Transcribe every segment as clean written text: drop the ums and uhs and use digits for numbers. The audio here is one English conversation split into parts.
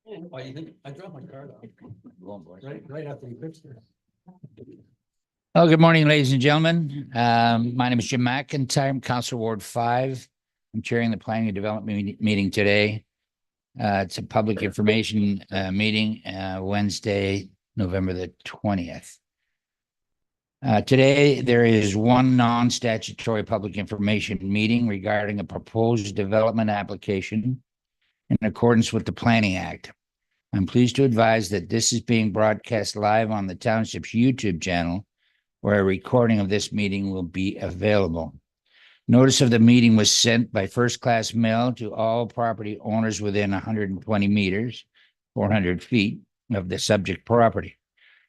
Why you think I dropped my card off? Right after you fixed it. Oh, good morning, ladies and gentlemen. My name is Jim McIntyre. I'm Council Ward 5. I'm chairing the Planning and Development meeting today. It's a public information meeting, Wednesday, November the 20th. Today, there is one non-statutory public information meeting regarding a proposed development application in accordance with the Planning Act. I'm pleased to advise that this is being broadcast live on the Township's YouTube channel, where a recording of this meeting will be available. Notice of the meeting was sent by first-class mail to all property owners within 120 meters, 400 feet of the subject property.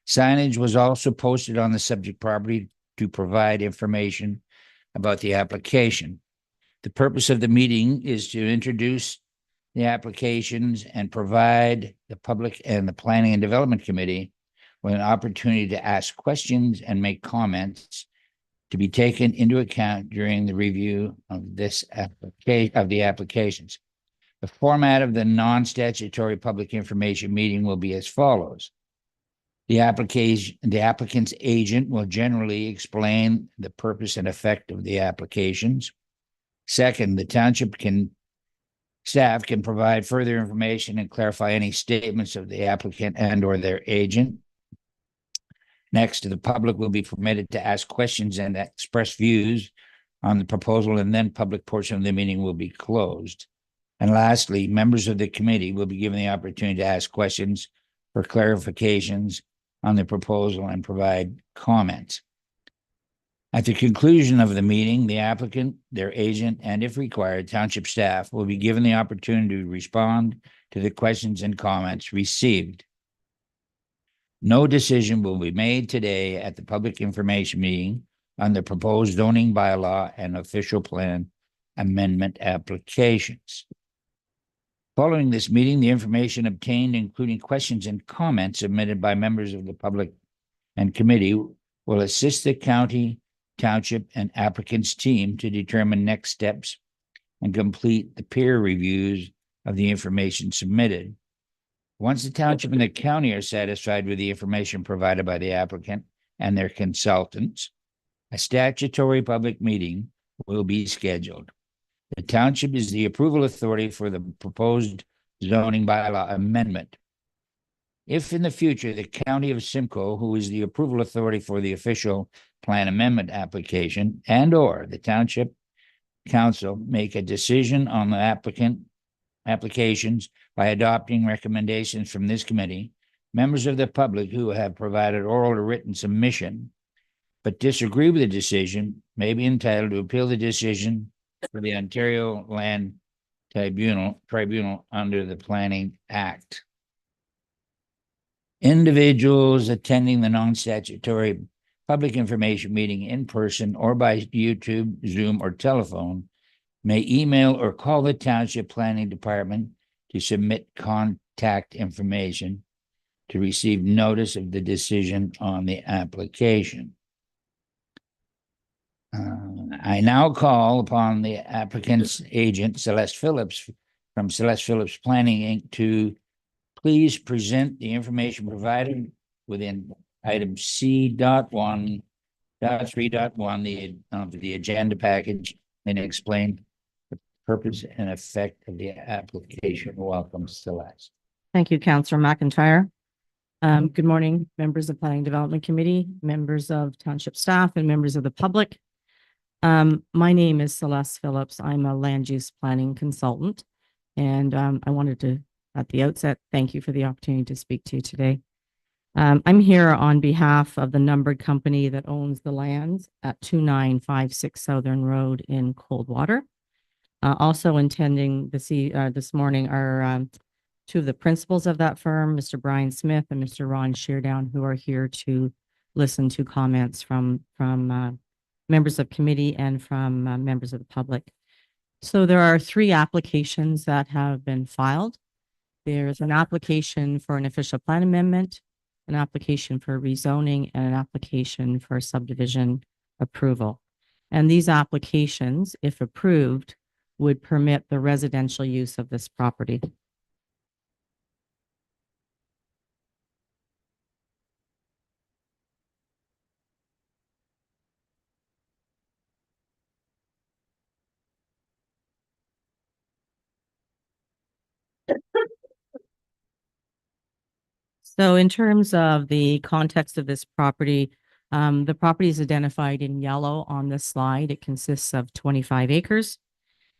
Signage was also posted on the subject property to provide information about the application. The purpose of the meeting is to introduce the applications and provide the public and the Planning and Development Committee with an opportunity to ask questions and make comments to be taken into account during the review of this applications. The format of the non-statutory public information meeting will be as follows. The applicant's agent will generally explain the purpose and effect of the applications. Second, the township staff can provide further information and clarify any statements of the applicant and or their agent. Next, the public will be permitted to ask questions and express views on the proposal, and then public portion of the meeting will be closed. And lastly, members of the committee will be given the opportunity to ask questions for clarifications on the proposal and provide comments. At the conclusion of the meeting, the applicant, their agent, and if required, township staff will be given the opportunity to respond to the questions and comments received. No decision will be made today at the public information meeting on the proposed zoning bylaw and official plan amendment applications. Following this meeting, the information obtained, including questions and comments submitted by members of the public and committee, will assist the county, township, and applicants team to determine next steps and complete the peer reviews of the information submitted. Once the township and the county are satisfied with the information provided by the applicant and their consultants, a statutory public meeting will be scheduled. The township is the approval authority for the proposed zoning bylaw amendment. If in the future the county of Simcoe, who is the approval authority for the official plan amendment application, and or the township council make a decision on the applications by adopting recommendations from this committee, members of the public who have provided oral or written submission but disagree with the decision may be entitled to appeal the decision for the Ontario Land Tribunal under the Planning Act. Individuals attending the non-statutory public information meeting in person or by YouTube, Zoom, or telephone may email or call the Township Planning Department to submit contact information to receive notice of the decision on the application. I now call upon the applicant's agent, Celeste Phillips, from Celeste Phillips Planning, Inc., to please present the information provided within item C.1.3.1 of the agenda package and explain the purpose and effect of the application. Welcome, Celeste. Thank you, Councillor McIntyre. Good morning, members of Planning Development Committee, members of township staff, and members of the public. My name is Celeste Phillips. I'm a land use planning consultant, and I wanted to, at the outset, thank you for the opportunity to speak to you today. I'm here on behalf of the numbered company that owns the lands at 2956 Southorn Road in Coldwater. Also attending this morning are two of the principals of that firm, Mr. Brian Smith and Mr. Ron Sheardown, who are here to listen to comments from members of committee and from members of the public. So there are 3 applications that have been filed. There's an application for an official plan amendment, an application for rezoning, and an application for subdivision approval. And these applications, if approved, would permit the residential use of this property. So in terms of the context of this property, the property is identified in yellow on this slide. It consists of 25 acres.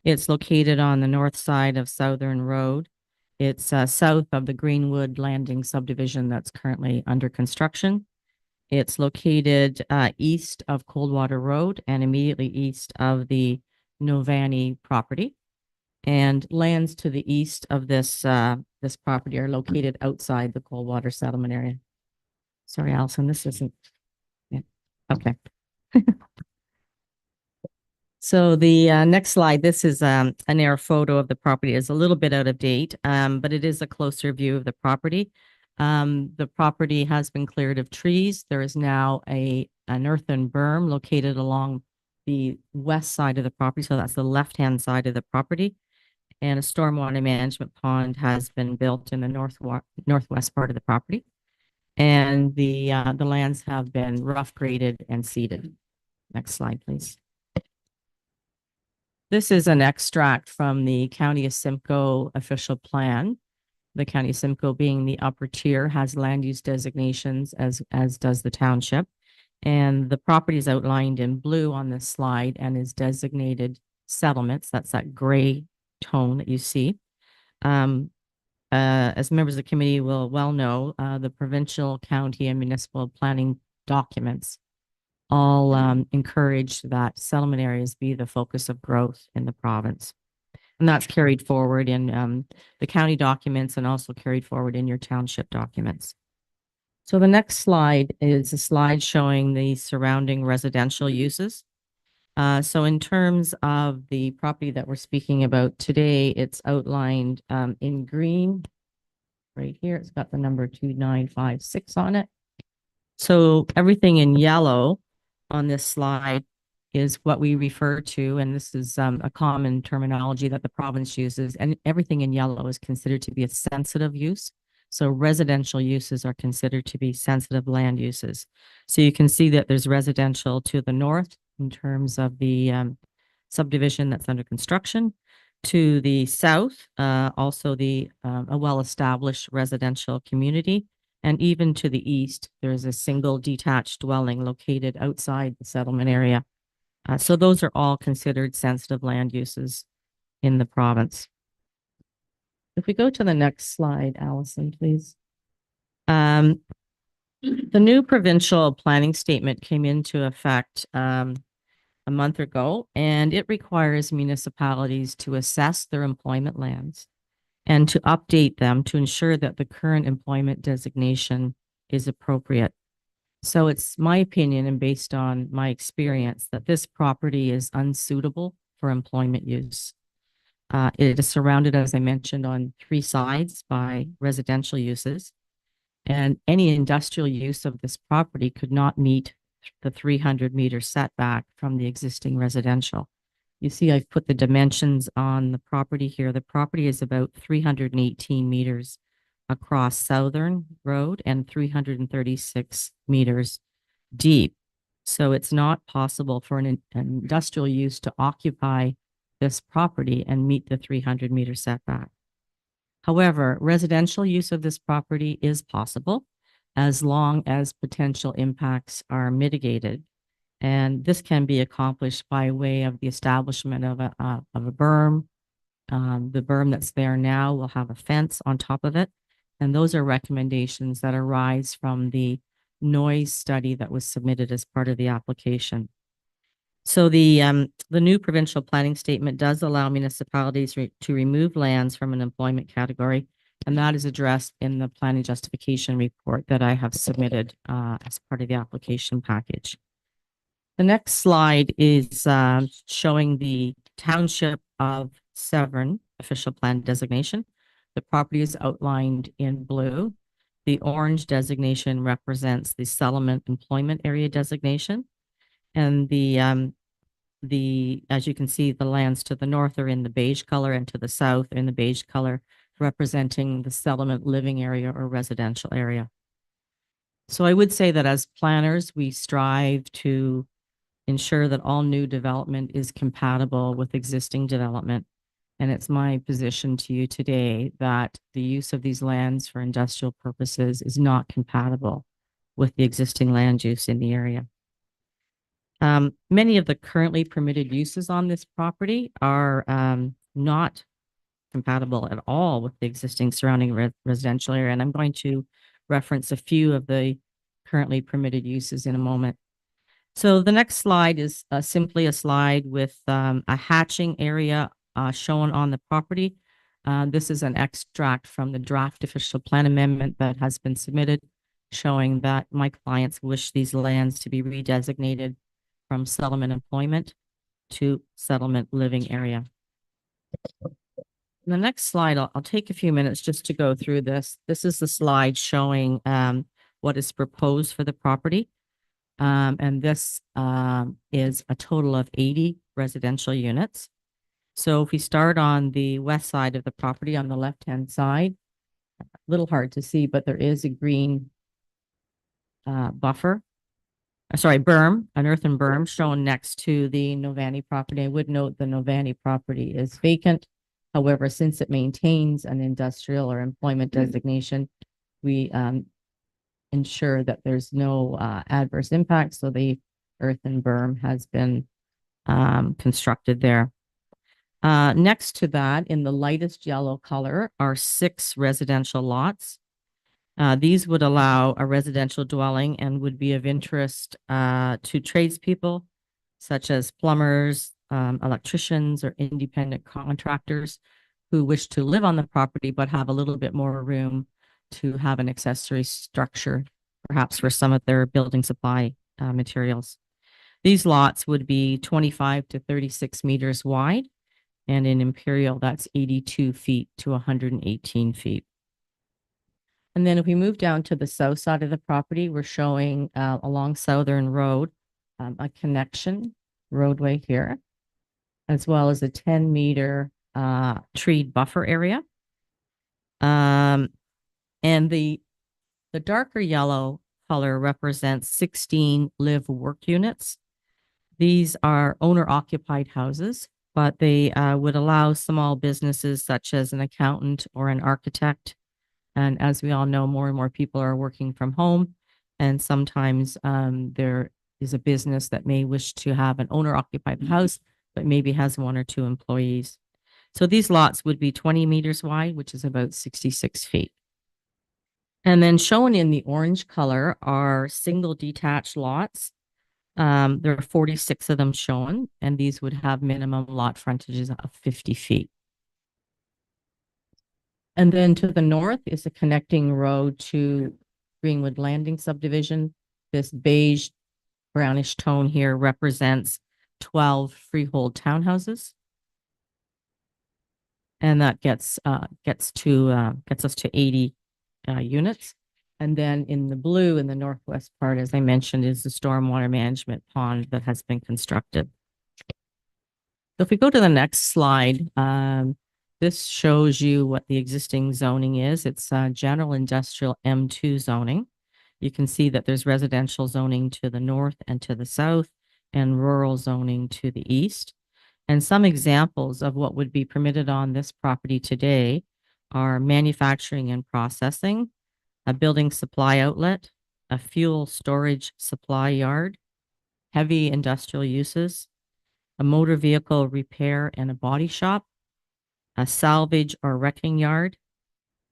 It's located on the north side of Southorn Road. It's south of the Greenwood Landing subdivision that's currently under construction. It's located east of Coldwater Road and immediately east of the Novani property. And lands to the east of this this property are located outside the Coldwater settlement area. Sorry, Allison, this isn't. Yeah. Okay. So the next slide, this is an air photo of the property. It's a little bit out of date, but it is a closer view of the property. The property has been cleared of trees. There is now an earthen berm located along the west side of the property. So that's the left-hand side of the property. And a stormwater management pond has been built in the northwest part of the property. And the lands have been rough graded and seeded. Next slide, please. This is an extract from the County of Simcoe official plan. The County of Simcoe, being the upper tier, has land use designations as does the township. And the property is outlined in blue on this slide and is designated settlements. That's that gray tone that you see. As members of the committee will well know, the provincial, county, and municipal planning documents all encourage that settlement areas be the focus of growth in the province. And that's carried forward in the county documents and also carried forward in your township documents. So the next slide is a slide showing the surrounding residential uses. So in terms of the property that we're speaking about today, it's outlined in green right here. It's got the number 2956 on it. So everything in yellow on this slide is what we refer to, and this is a common terminology that the province uses, and everything in yellow is considered to be a sensitive use. So residential uses are considered to be sensitive land uses. So you can see that there's residential to the north in terms of the subdivision that's under construction. To the south, also a well-established residential community. And even to the east, there's a single detached dwelling located outside the settlement area. So those are all considered sensitive land uses in the province. If we go to the next slide, Allison, please. The new provincial planning statement came into effect a month ago, and it requires municipalities to assess their employment lands and to update them to ensure that the current employment designation is appropriate. So it's my opinion, and based on my experience, that this property is unsuitable for employment use. It is surrounded, as I mentioned, on three sides by residential uses, and any industrial use of this property could not meet the 300-meter setback from the existing residential. You see, I've put the dimensions on the property here. The property is about 318 meters across Southorn Road and 336 meters deep. So it's not possible for an industrial use to occupy this property and meet the 300-meter setback. However, residential use of this property is possible as long as potential impacts are mitigated. And this can be accomplished by way of the establishment of a berm. The berm that's there now will have a fence on top of it. And those are recommendations that arise from the noise study that was submitted as part of the application. So the new provincial planning statement does allow municipalities to remove lands from an employment category, and that is addressed in the planning justification report that I have submitted as part of the application package. The next slide is showing the Township of Severn official plan designation. The property is outlined in blue. The orange designation represents the settlement employment area designation. And as you can see, the lands to the north are in the beige color and to the south are in the beige color, representing the settlement living area or residential area. So I would say that as planners, we strive to ensure that all new development is compatible with existing development. And it's my position to you today that the use of these lands for industrial purposes is not compatible with the existing land use in the area. Many of the currently permitted uses on this property are not compatible at all with the existing surrounding residential area. And I'm going to reference a few of the currently permitted uses in a moment. So the next slide is simply a slide with a hatching area shown on the property. This is an extract from the draft official plan amendment that has been submitted, showing that my clients wish these lands to be redesignated from settlement employment to settlement living area. The next slide, I'll take a few minutes just to go through this. This is the slide showing what is proposed for the property. And this is a total of 80 residential units. So if we start on the west side of the property on the left-hand side, a little hard to see, but there is a green berm, an earthen berm shown next to the Novani property. I would note the Novani property is vacant. However, since it maintains an industrial or employment designation, we ensure that there's no adverse impact. So the earthen berm has been constructed there. Next to that, in the lightest yellow color, are 6 residential lots. These would allow a residential dwelling and would be of interest to tradespeople, such as plumbers, electricians, or independent contractors who wish to live on the property but have a little bit more room to have an accessory structure, perhaps for some of their building supply materials. These lots would be 25 to 36 meters wide, and in Imperial, that's 82 feet to 118 feet. And then if we move down to the south side of the property, we're showing along Southorn Road a connection roadway here, as well as a 10-meter tree buffer area. And the darker yellow color represents 16 live-work units. These are owner-occupied houses, but they would allow small businesses such as an accountant or an architect. And as we all know, more and more people are working from home. And sometimes there is a business that may wish to have an owner-occupied house, but maybe has 1 or 2 employees. So these lots would be 20 meters wide, which is about 66 feet. And then shown in the orange color are single detached lots. There are 46 of them shown, and these would have minimum lot frontages of 50 feet. And then to the north is a connecting road to Greenwood Landing subdivision. This beige brownish tone here represents 12 freehold townhouses. And that gets us to 80 units. And then in the blue in the northwest part, as I mentioned, is the stormwater management pond that has been constructed. So if we go to the next slide, this shows you what the existing zoning is. It's general industrial M2 zoning. You can see that there's residential zoning to the north and to the south, and rural zoning to the east. And some examples of what would be permitted on this property today are manufacturing and processing, a building supply outlet, a fuel storage supply yard, heavy industrial uses, a motor vehicle repair and a body shop, a salvage or wrecking yard,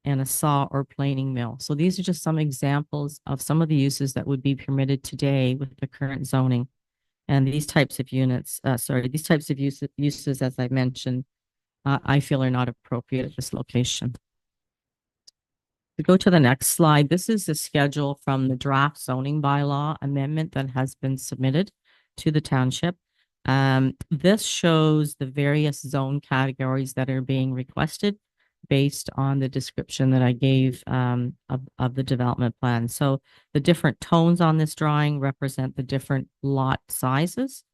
and a saw or planing mill. So these are just some examples of some of the uses that would be permitted today with the current zoning. And these types of uses, as I mentioned, I feel are not appropriate at this location. To go to the next slide, this is the schedule from the draft zoning bylaw amendment that has been submitted to the township. This shows the various zone categories that are being requested based on the description that I gave of the development plan. So the different tones on this drawing represent the different lot sizes,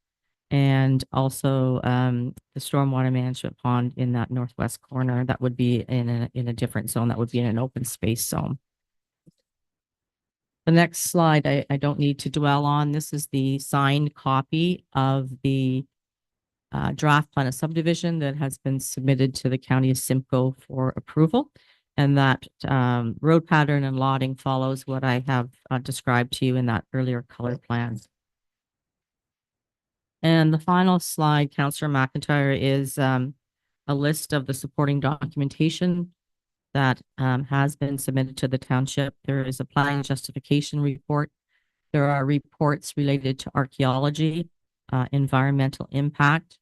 and also the stormwater management pond in that northwest corner that would be in a different zone, that would be in an open space zone. The next slide I don't need to dwell on. This is the signed copy of the draft plan of subdivision that has been submitted to the county of Simcoe for approval. And that road pattern and lotting follows what I have described to you in that earlier color plan. And the final slide, Councillor McIntyre, is a list of the supporting documentation that has been submitted to the township. There is a planning justification report. There are reports related to archaeology, environmental impact.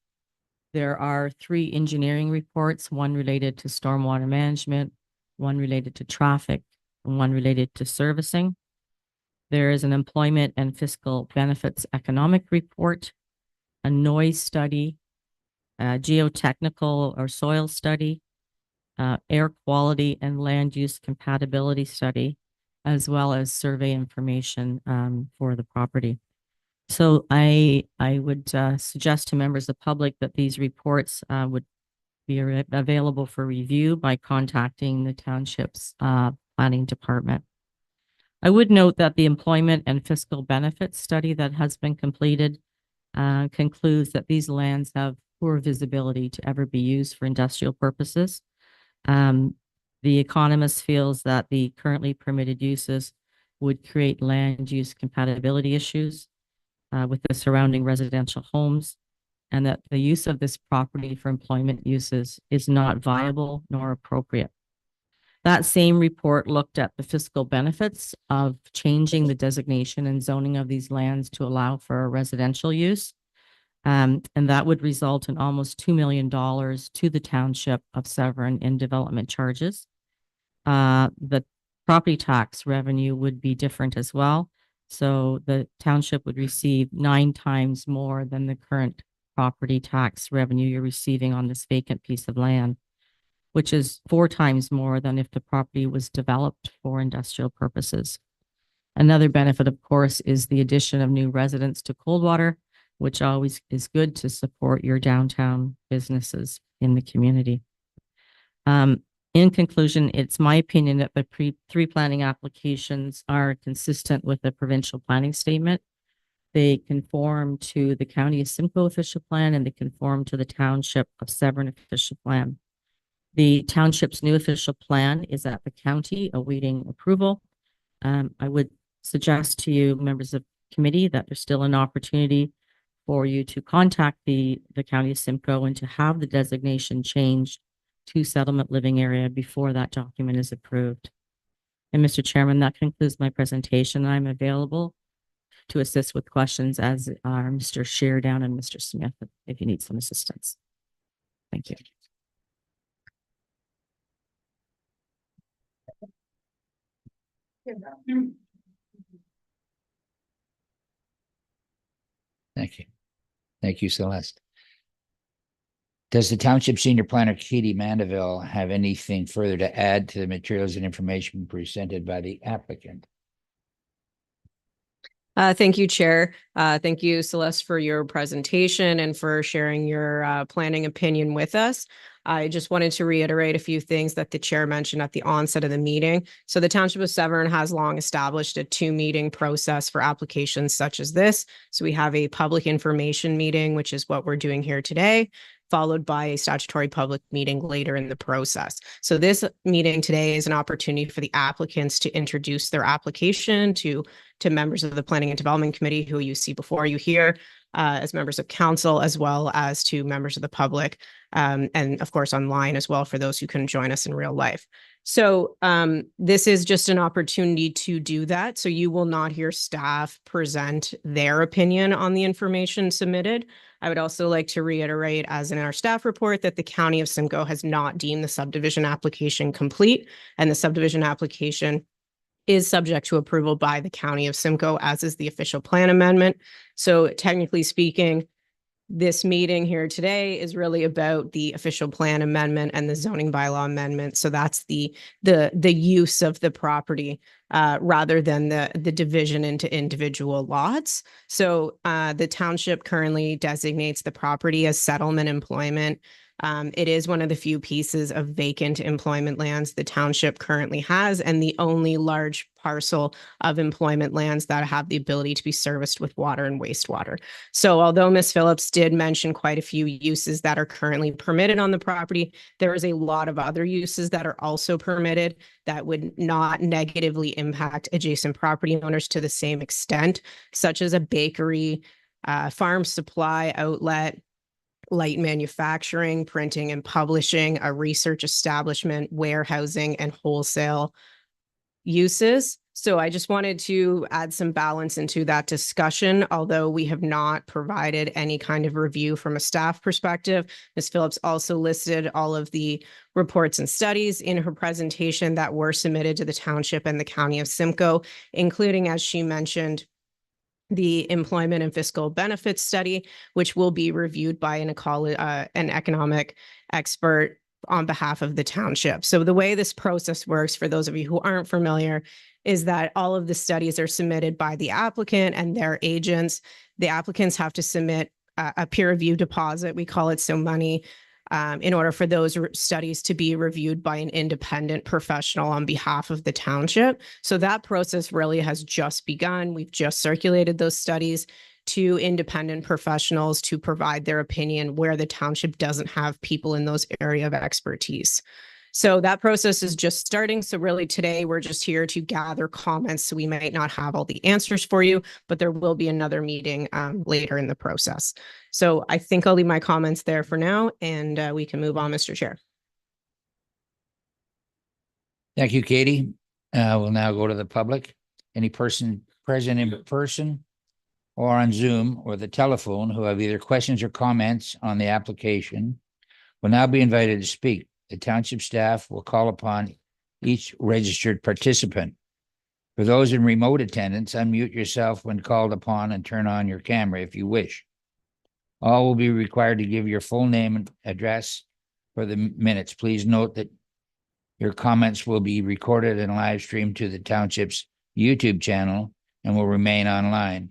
There are 3 engineering reports, one related to stormwater management, one related to traffic, and one related to servicing. There is an employment and fiscal benefits economic report, a noise study, a geotechnical or soil study, air quality and land use compatibility study, as well as survey information for the property. So I would suggest to members of the public that these reports would be available for review by contacting the township's planning department. I would note that the employment and fiscal benefits study that has been completed concludes that these lands have poor visibility to ever be used for industrial purposes. The economist feels that the currently permitted uses would create land use compatibility issues with the surrounding residential homes, and that the use of this property for employment uses is not viable nor appropriate. That same report looked at the fiscal benefits of changing the designation and zoning of these lands to allow for a residential use. And that would result in almost $2 million to the township of Southorn in development charges. The property tax revenue would be different as well. So the township would receive 9 times more than the current property tax revenue you're receiving on this vacant piece of land, which is 4 times more than if the property was developed for industrial purposes. Another benefit, of course, is the addition of new residents to Coldwater, which always is good to support your downtown businesses in the community. In conclusion, it's my opinion that the 3 planning applications are consistent with the provincial planning statement. They conform to the County of Simcoe official plan, and they conform to the Township of Severn official plan. The township's new official plan is at the county awaiting approval. I would suggest to you, members of committee, that there's still an opportunity for you to contact the County of Simcoe and to have the designation changed to settlement living area before that document is approved. And Mr. Chairman, that concludes my presentation. I'm available to assist with questions, as are Mr. Sheardown and Mr. Smith, if you need some assistance. Thank you. Thank you. Thank you, Celeste. Does the Township Senior Planner, Katie Mandeville, have anything further to add to the materials and information presented by the applicant? Thank you, Chair. Thank you, Celeste, for your presentation and for sharing your planning opinion with us. I just wanted to reiterate a few things that the chair mentioned at the onset of the meeting. So the Township of Severn has long established a 2-meeting process for applications such as this. So we have a public information meeting, which is what we're doing here today, followed by a statutory public meeting later in the process. So this meeting today is an opportunity for the applicants to introduce their application to members of the Planning and Development Committee, who you see before you here, as members of council, as well as to members of the public, and of course online as well for those who couldn't join us in real life. So this is just an opportunity to do that. So you will not hear staff present their opinion on the information submitted. I would also like to reiterate, as in our staff report, that the County of Simcoe has not deemed the subdivision application complete, and the subdivision application is subject to approval by the County of Simcoe, as is the official plan amendment. So technically speaking, this meeting here today is really about the official plan amendment and the zoning bylaw amendment. So that's the use of the property rather than the division into individual lots. So the township currently designates the property as settlement employment. It is one of the few pieces of vacant employment lands the township currently has, and the only large parcel of employment lands that have the ability to be serviced with water and wastewater. So although Ms. Phillips did mention quite a few uses that are currently permitted on the property, there is a lot of other uses that are also permitted that would not negatively impact adjacent property owners to the same extent, such as a bakery, farm supply outlet, light manufacturing, printing and publishing, a research establishment, warehousing, and wholesale uses. So I just wanted to add some balance into that discussion. Although we have not provided any kind of review from a staff perspective, Ms. Phillips also listed all of the reports and studies in her presentation that were submitted to the township and the county of Simcoe, including, as she mentioned, the employment and fiscal benefits study, which will be reviewed by an economic expert on behalf of the township. So the way this process works, for those of you who aren't familiar, is that all of the studies are submitted by the applicant and their agents. The applicants have to submit a peer review deposit, we call it, so money, in order for those studies to be reviewed by an independent professional on behalf of the township. So that process really has just begun. We've just circulated those studies to independent professionals to provide their opinion where the township doesn't have people in those area of expertise. So that process is just starting. So really today we're just here to gather comments. So we might not have all the answers for you, but there will be another meeting later in the process. So I think I'll leave my comments there for now, and we can move on, Mr. Chair. Thank you, Katie. We'll now go to the public. Any person present in person or on Zoom or the telephone who have either questions or comments on the application will now be invited to speak. The township staff will call upon each registered participant. For those in remote attendance, unmute yourself when called upon and turn on your camera if you wish. All will be required to give your full name and address for the minutes. Please note that your comments will be recorded and live streamed to the township's YouTube channel and will remain online.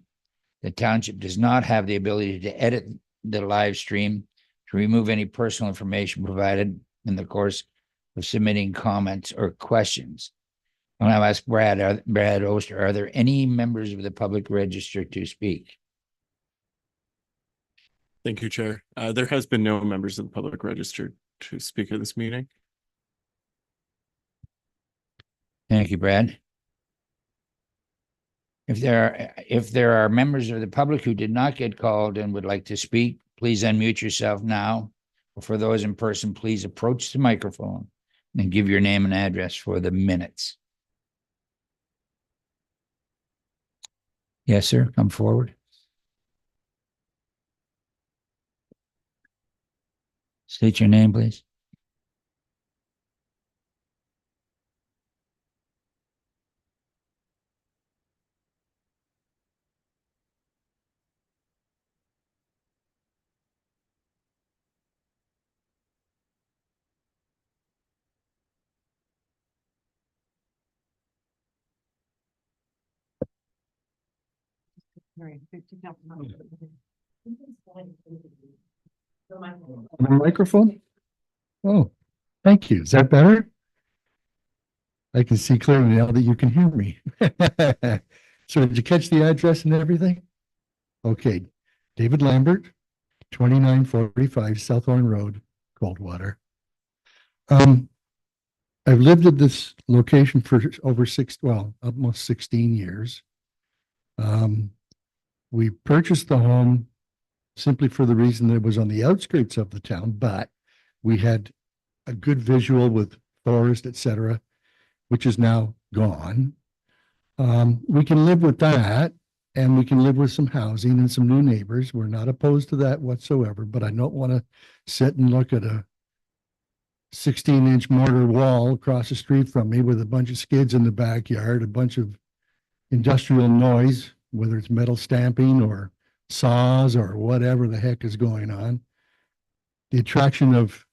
The township does not have the ability to edit the live stream to remove any personal information provided in the course of submitting comments or questions. I'll now ask Brad Oster, are there any members of the public registered to speak? Thank you, Chair. There has been no members of the public registered to speak at this meeting. Thank you, Brad. If there are members of the public who did not get called and would like to speak, please unmute yourself now. For those in person, please approach the microphone and give your name and address for the minutes. Yes, sir. Come forward. State your name, please. The microphone? Oh, thank you. Is that better? I can see clearly now that you can hear me. So did you catch the address and everything? Okay. David Lambert, 2945 Southorn Road, Coldwater. I've lived at this location for over almost 16 years. We purchased the home simply for the reason that it was on the outskirts of the town, but we had a good visual with forest, etc., which is now gone. We can live with that, and we can live with some housing and some new neighbors. We're not opposed to that whatsoever, but I don't want to sit and look at a 16-inch mortar wall across the street from me with a bunch of skids in the backyard, a bunch of industrial noise, whether it's metal stamping or saws or whatever the heck is going on. The attraction of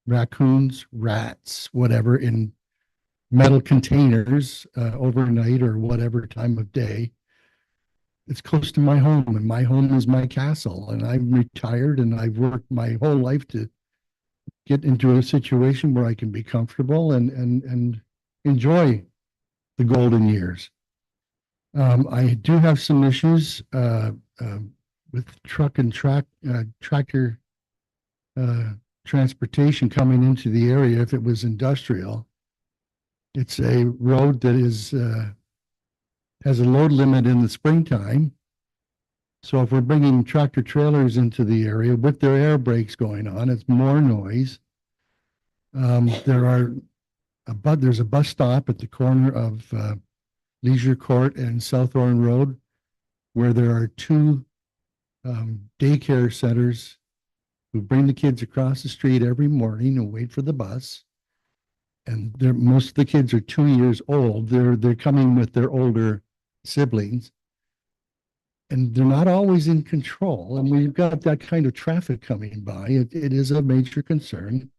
raccoons, rats, whatever, in metal containers overnight or whatever time of day. It's close to my home, and my home is my castle, and I'm retired, and I've worked my whole life to get into a situation where I can be comfortable and enjoy the golden years. I do have some issues with tractor transportation coming into the area if it was industrial. It's a road that is has a load limit in the springtime. So if we're bringing tractor trailers into the area with their air brakes going on, it's more noise. There's a bus stop at the corner of Leisure Court and Southorn Road where there are two daycare centers who bring the kids across the street every morning and wait for the bus. And most of the kids are 2 years old. They're coming with their older siblings. And they're not always in control. And we've got that kind of traffic coming by. It is a major concern.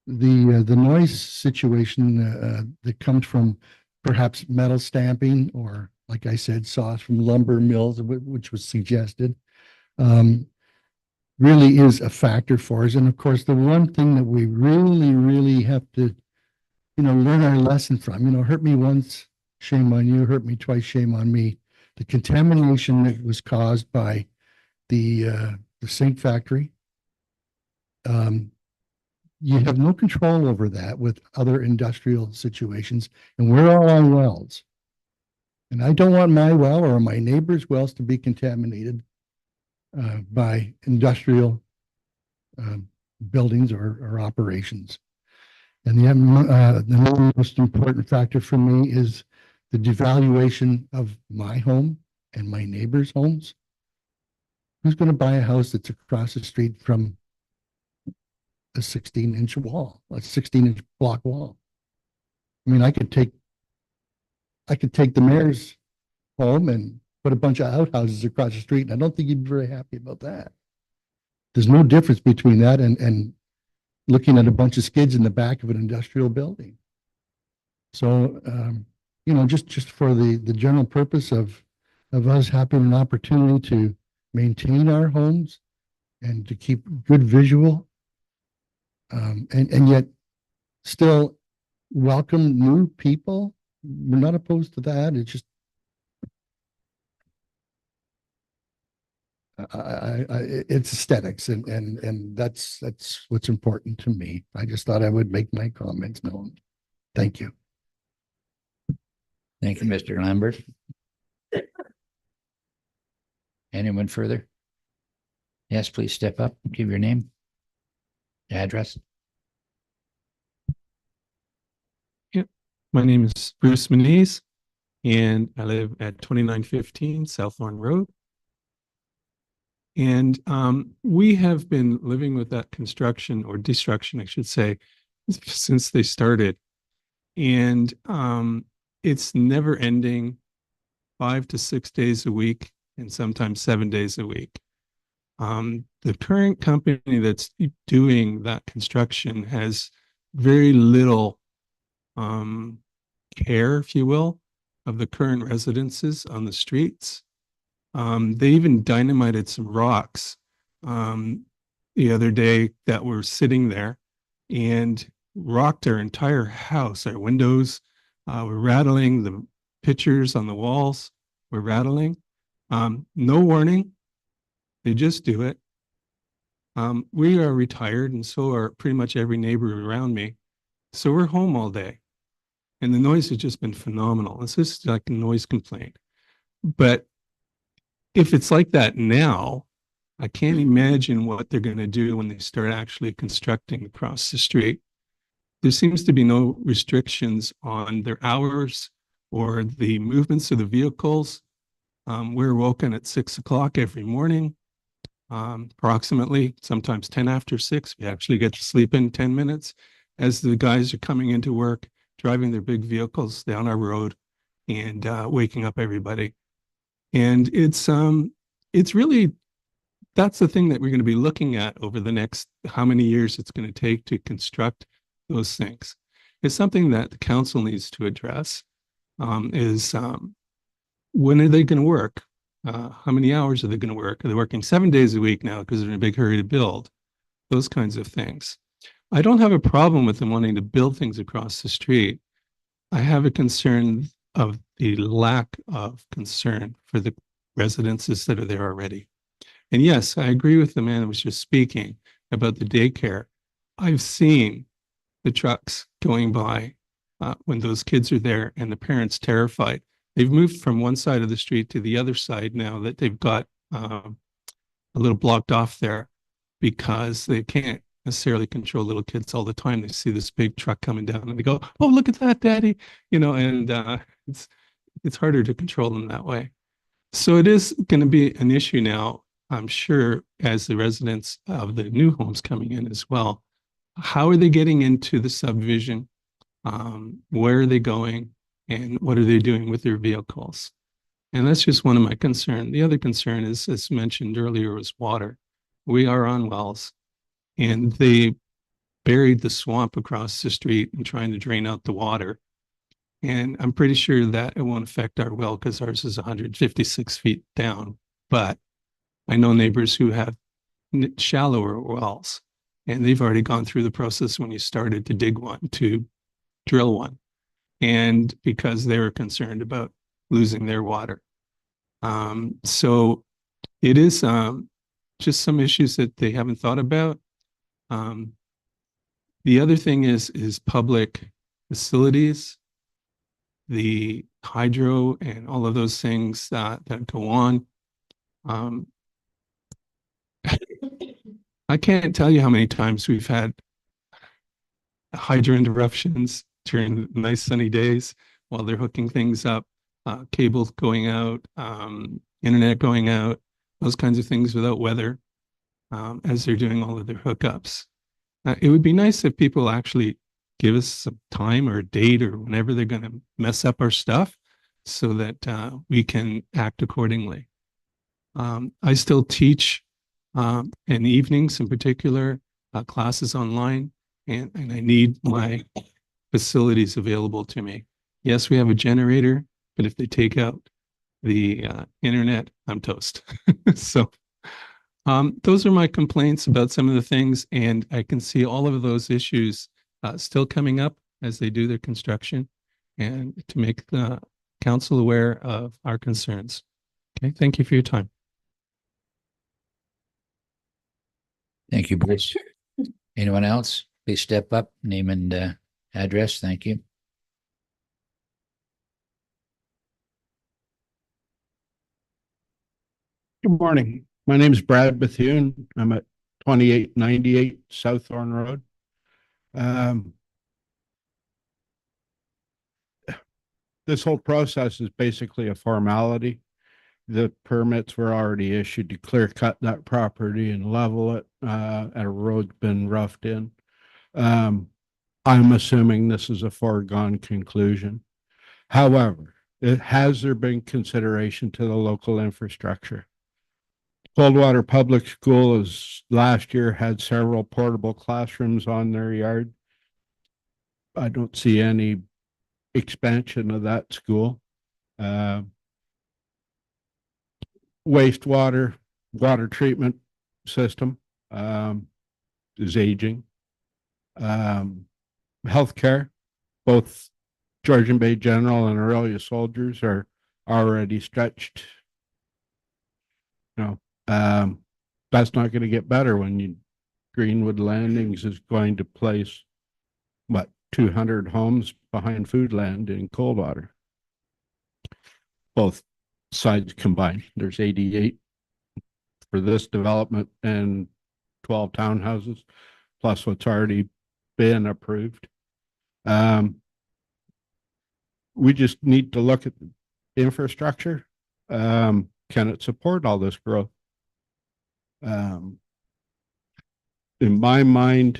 The noise situation that comes from perhaps metal stamping or, like I said, saws from lumber mills, which was suggested, really is a factor for us. And of course, the one thing that we really have to, learn our lesson from, hurt me once, shame on you, hurt me twice, shame on me. The contamination that was caused by the sink factory. You have no control over that with other industrial situations, and we're all on wells. And I don't want my well or my neighbor's wells to be contaminated by industrial buildings or operations. And the most important factor for me is the devaluation of my home and my neighbor's homes. Who's going to buy a house that's across the street from a 16-inch wall, a 16-inch block wall? I mean, I could take the mayor's home and put a bunch of outhouses across the street, and I don't think he'd be very happy about that. There's no difference between that and looking at a bunch of skids in the back of an industrial building. So, just for the general purpose of us having an opportunity to maintain our homes and to keep good visual, and yet still welcome new people. We're not opposed to that. It's just it's aesthetics, and that's what's important to me. I just thought I would make my comments known. Thank you. Thank you, Mr. Lambert. Anyone further? Yes, please step up, give your name, address. My name is Bruce Manise, and I live at 2915 Southorn Road. And we have been living with that construction or destruction, I should say, since they started. And it's never ending, 5 to 6 days a week, and sometimes 7 days a week. The current company that's doing that construction has very little care, if you will, of the current residences on the streets. They even dynamited some rocks the other day that were sitting there and rocked our entire house. Our windows were rattling, the pictures on the walls were rattling. No warning, they just do it. We are retired, and so are pretty much every neighbor around me. So we're home all day. And the noise has just been phenomenal. It's just like a noise complaint. But if it's like that now, I can't imagine what they're going to do when they start actually constructing across the street. There seems to be no restrictions on their hours or the movements of the vehicles. We're woken at 6 o'clock every morning, approximately, sometimes 10 after 6. We actually get to sleep in 10 minutes as the guys are coming into work, driving their big vehicles down our road and waking up everybody. And it's really, that's the thing that we're going to be looking at over the next, how many years it's going to take to construct those things. It's something that the council needs to address, when are they going to work? How many hours are they going to work? Are they working 7 days a week now because they're in a big hurry to build? Those kinds of things. I don't have a problem with them wanting to build things across the street. I have a concern of the lack of concern for the residences that are there already. And yes, I agree with the man that was just speaking about the daycare. I've seen the trucks going by when those kids are there and the parents terrified. They've moved from one side of the street to the other side now that they've got a little blocked off there because they can't necessarily control little kids all the time. They see this big truck coming down and they go, "Oh, look at that, Daddy!" And it's harder to control them that way. So it is going to be an issue now, I'm sure, as the residents of the new homes coming in as well. How are they getting into the subdivision? Where are they going? And what are they doing with their vehicles? And that's just one of my concerns. The other concern is, as mentioned earlier, was water. We are on wells, and they buried the swamp across the street and trying to drain out the water. And I'm pretty sure that it won't affect our well because ours is 156 feet down. But I know neighbors who have shallower wells, and they've already gone through the process when you started to dig one, to drill one. And because they were concerned about losing their water. So it is just some issues that they haven't thought about. The other thing is public facilities, the hydro and all of those things that go on. I can't tell you how many times we've had hydro interruptions during nice sunny days while they're hooking things up, cables going out, internet going out, those kinds of things without weather, as they're doing all of their hookups. It would be nice if people actually give us some time or a date or whenever they're going to mess up our stuff so that we can act accordingly. I still teach in evenings in particular, classes online, and I need my facilities available to me. Yes, we have a generator, but if they take out the internet, I'm toast. So those are my complaints about some of the things, and I can see all of those issues still coming up as they do their construction, and to make the council aware of our concerns. Okay, thank you for your time. Thank you, Bruce. Anyone else? Please step up, name and address. Thank you. Good morning. My name is Brad Bethune. I'm at 2898 Southorn Road. This whole process is basically a formality. The permits were already issued to clear cut that property and level it, and a road's been roughed in. I'm assuming this is a foregone conclusion. However, has there been consideration to the local infrastructure? Coldwater Public School last year had several portable classrooms on their yard. I don't see any expansion of that school. Wastewater, water treatment system is aging. Healthcare, both Georgian Bay General and Aurelia Soldiers are already stretched. That's not going to get better when Greenwood Landings is going to place 200 homes behind Foodland in Coldwater. Both sides combined. There's 88 for this development and 12 townhouses, plus what's already been approved. We just need to look at the infrastructure. Can it support all this growth? In my mind,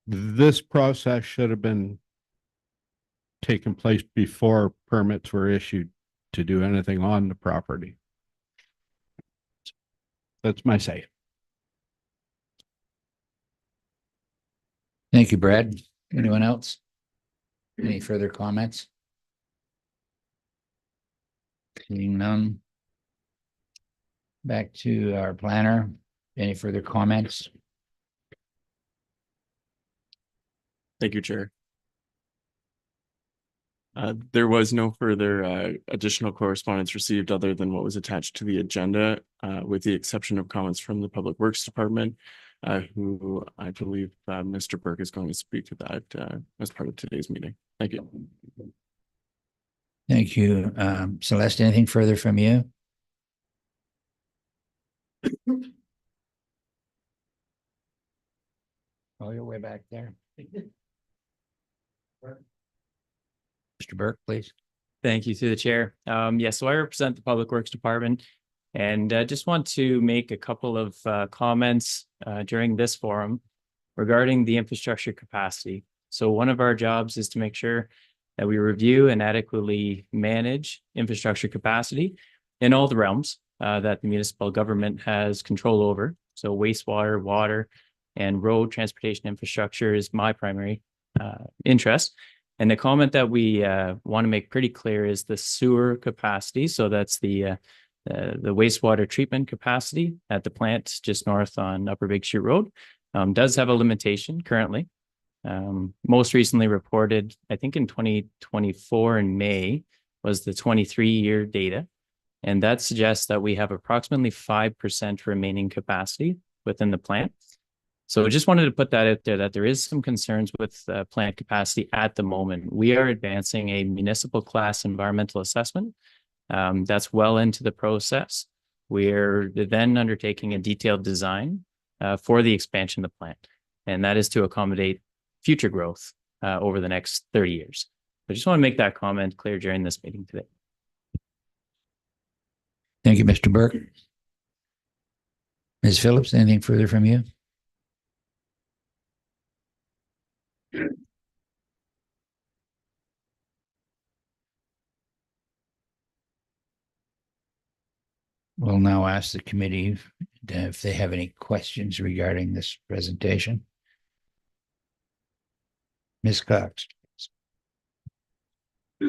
this process should have been taken place before permits were issued to do anything on the property. That's my say. Thank you, Brad. Anyone else? Any further comments? Seeing none. Back to our planner. Any further comments? Thank you, Chair. There was no further additional correspondence received other than what was attached to the agenda, with the exception of comments from the Public Works Department, who I believe Mr. Burke is going to speak to that as part of today's meeting. Thank you. Thank you. Celeste, anything further from you? Oh, you're way back there. Mr. Burke, please. Thank you through the chair. So I represent the Public Works Department and just want to make a couple of comments during this forum regarding the infrastructure capacity. So one of our jobs is to make sure that we review and adequately manage infrastructure capacity in all the realms that the municipal government has control over. So wastewater, water, and road transportation infrastructure is my primary interest. And the comment that we want to make pretty clear is the sewer capacity. So that's the wastewater treatment capacity at the plant just north on Upper Big Shoot Road does have a limitation currently. Most recently reported, I think in 2024 in May, was the 23-year data. And that suggests that we have approximately 5% remaining capacity within the plant. So I just wanted to put that out there that there is some concerns with plant capacity at the moment. We are advancing a municipal class environmental assessment. That's well into the process. We're then undertaking a detailed design for the expansion of the plant. And that is to accommodate future growth over the next 30 years. I just want to make that comment clear during this meeting today. Thank you, Mr. Burke. Ms. Phillips, anything further from you? We'll now ask the committee if they have any questions regarding this presentation. Ms. Cox. I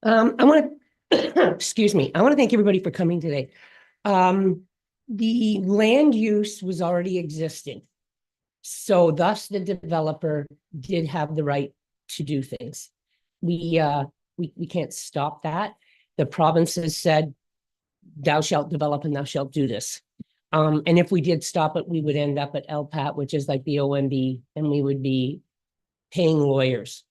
want to, excuse me, I want to thank everybody for coming today. The land use was already existing. So thus the developer did have the right to do things. We can't stop that. The province has said, thou shalt develop and thou shalt do this. And if we did stop it, we would end up at LPAT, which is like the OMB, and we would be paying lawyers.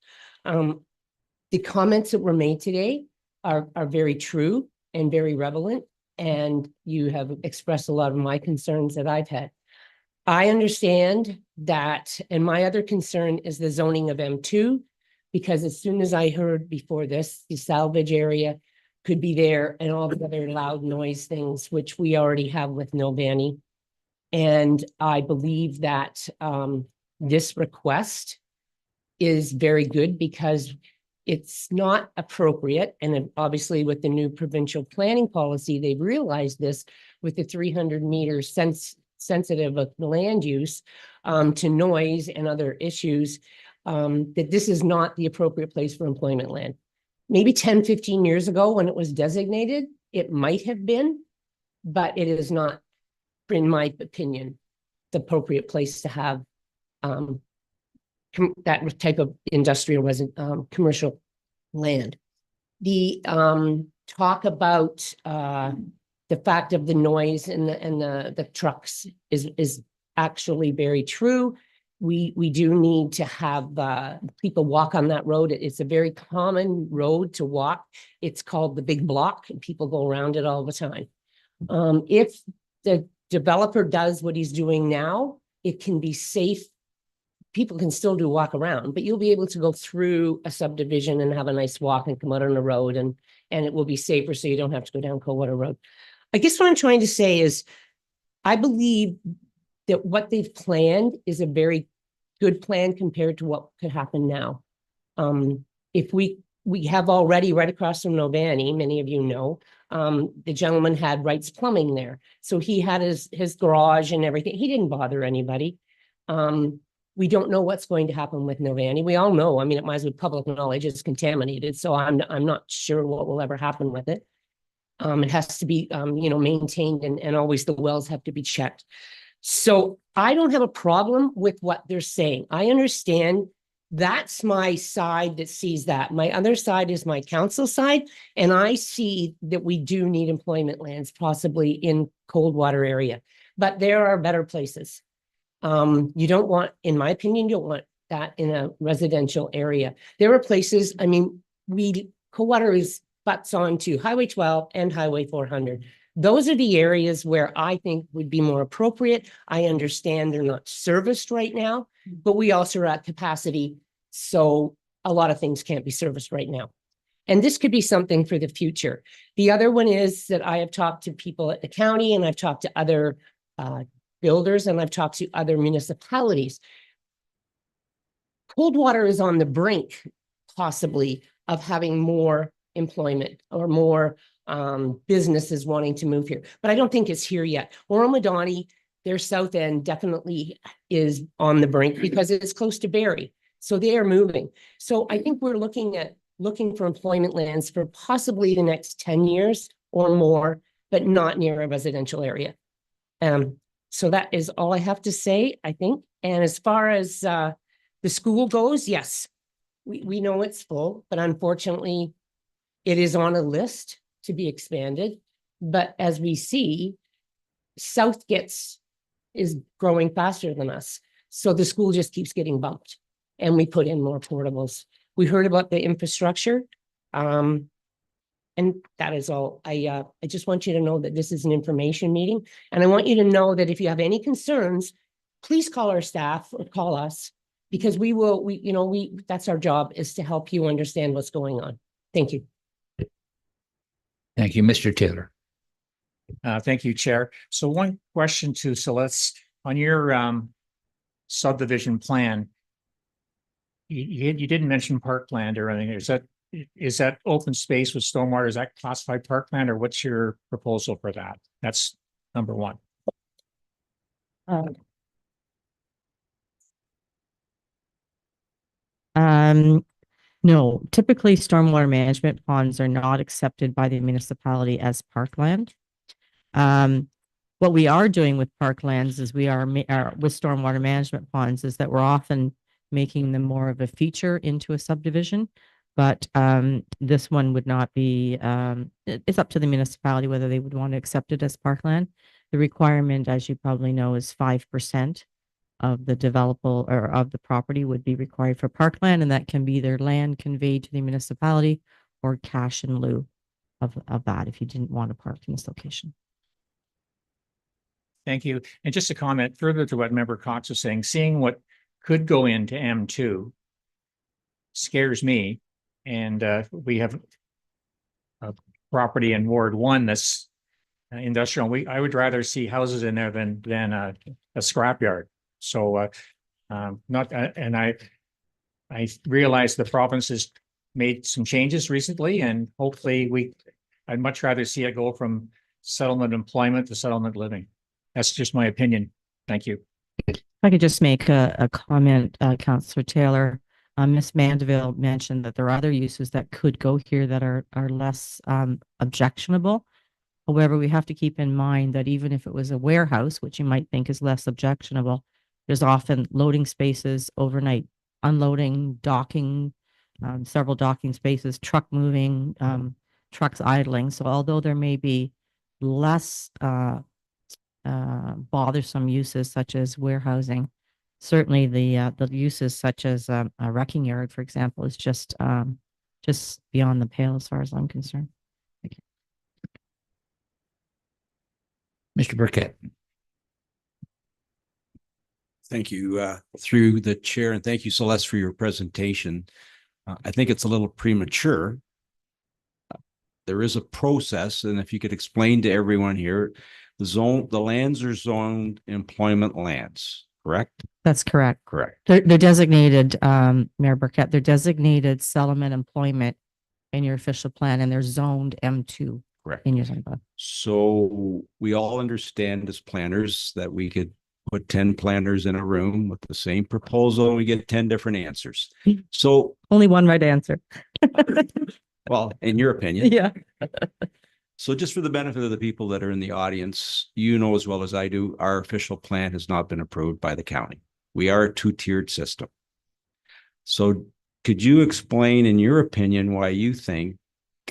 The comments that were made today are very true and very relevant, and you have expressed a lot of my concerns that I've had. I understand that, and my other concern is the zoning of M2, because as soon as I heard before this, the salvage area could be there and all the other loud noise things, which we already have with Nilvani. And I believe that this request is very good because it's not appropriate. And obviously with the new provincial planning policy, they've realized this with the 300 meters sensitive of land use to noise and other issues, that this is not the appropriate place for employment land. Maybe 10, 15 years ago when it was designated, it might have been, but it is not, in my opinion, the appropriate place to have that type of industrial commercial land. The talk about the fact of the noise and the trucks is actually very true. We do need to have people walk on that road. It's a very common road to walk. It's called the Big Block, and people go around it all the time. If the developer does what he's doing now, it can be safe. People can still do walk around, but you'll be able to go through a subdivision and have a nice walk and come out on the road, and it will be safer, so you don't have to go down Coldwater Road. I guess what I'm trying to say is I believe that what they've planned is a very good plan compared to what could happen now. If we have already right across from Nilvani, many of you know, the gentleman had Wright's Plumbing there. So he had his garage and everything. He didn't bother anybody. We don't know what's going to happen with Novani. We all know, I mean, it might as well be public knowledge, it's contaminated. So I'm not sure what will ever happen with it. It has to be, maintained and always the wells have to be checked. So I don't have a problem with what they're saying. I understand that's my side that sees that. My other side is my council side. And I see that we do need employment lands possibly in Coldwater area, but there are better places. You don't want, in my opinion, you don't want that in a residential area. There are places, I mean, Coldwater is butts onto Highway 12 and Highway 400. Those are the areas where I think would be more appropriate. I understand they're not serviced right now, but we also are at capacity. So a lot of things can't be serviced right now. And this could be something for the future. The other one is that I have talked to people at the county and I've talked to other builders and I've talked to other municipalities. Coldwater is on the brink, possibly, of having more employment or more businesses wanting to move here. But I don't think it's here yet. Oromadani, their south end definitely is on the brink because it's close to Barrie. So they are moving. So I think we're looking for employment lands for possibly the next 10 years or more, but not near a residential area. So that is all I have to say, I think. And as far as the school goes, yes, we know it's full, but unfortunately, it is on a list to be expanded. But as we see, South is growing faster than us. So the school just keeps getting bumped and we put in more portables. We heard about the infrastructure. And that is all. I just want you to know that this is an information meeting. And I want you to know that if you have any concerns, please call our staff or call us because that's our job, is to help you understand what's going on. Thank you. Thank you, Mr. Taylor. Thank you, Chair. So one question to Celeste on your subdivision plan. You didn't mention parkland or anything. Is that open space with stormwater? Is that classified parkland, or what's your proposal for that? That's number one. No, typically stormwater management ponds are not accepted by the municipality as parkland. What we are doing with parklands is with stormwater management ponds is that we're often making them more of a feature into a subdivision. But this one would not be, it's up to the municipality whether they would want to accept it as parkland. The requirement, as you probably know, is 5% of the developable or of the property would be required for parkland, and that can be either land conveyed to the municipality or cash in lieu of that if you didn't want to park in this location. Thank you. And just a comment further to what Member Cox was saying, seeing what could go into M2 scares me. And we have a property in Ward 1 that's industrial. I would rather see houses in there than a scrapyard. So I realize the province has made some changes recently, and hopefully I'd much rather see it go from settlement employment to settlement living. That's just my opinion. Thank you. If I could just make a comment, Councillor Taylor. Ms. Mandeville mentioned that there are other uses that could go here that are less objectionable. However, we have to keep in mind that even if it was a warehouse, which you might think is less objectionable, there's often loading spaces, overnight unloading, docking, several docking spaces, truck moving, trucks idling. So although there may be less bothersome uses such as warehousing, certainly the uses such as a wrecking yard, for example, is just beyond the pale as far as I'm concerned. Thank you. Mr. Burkett. Thank you through the chair, and thank you, Celeste, for your presentation. I think it's a little premature. There is a process, and if you could explain to everyone here, the lands are zoned employment lands, correct? That's correct. Correct. They're designated, Mayor Burkett, they're designated settlement employment in your official plan, and they're zoned M2. Correct. In your zone. So we all understand as planners that we could put 10 planners in a room with the same proposal and we get 10 different answers. So, Only one right answer. well, in your opinion. Yeah. So just for the benefit of the people that are in the audience, you know as well as I do, our official plan has not been approved by the county. We are a two-tiered system. So could you explain, in your opinion, why you think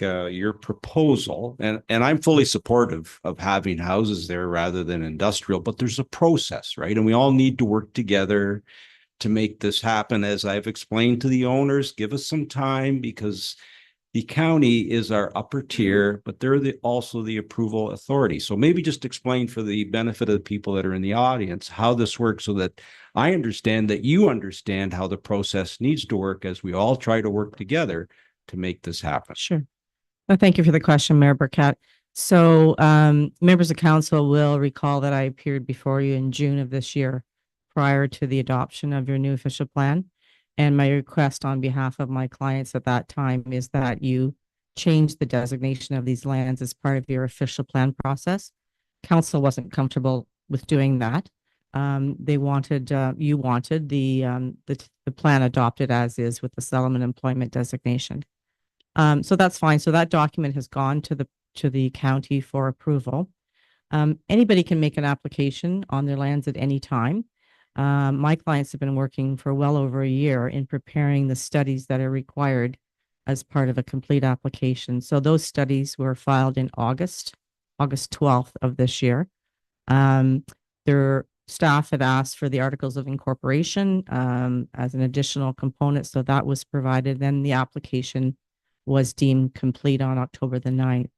your proposal, and I'm fully supportive of having houses there rather than industrial, but there's a process, right? And we all need to work together to make this happen. As I've explained to the owners, give us some time, because the county is our upper tier, but they're also the approval authority. So maybe just explain for the benefit of the people that are in the audience how this works, so that I understand that you understand how the process needs to work as we all try to work together to make this happen. Sure. Well, thank you for the question, Mayor Burkett. So members of council will recall that I appeared before you in June of this year prior to the adoption of your new official plan. And my request on behalf of my clients at that time is that you change the designation of these lands as part of your official plan process. Council wasn't comfortable with doing that. They wanted, you wanted the plan adopted as is with the settlement employment designation. So that's fine. So that document has gone to the county for approval. Anybody can make an application on their lands at any time. My clients have been working for well over a year in preparing the studies that are required as part of a complete application. So those studies were filed in August 12th of this year. Their staff had asked for the articles of incorporation as an additional component. So that was provided. Then the application was deemed complete on October the 9th.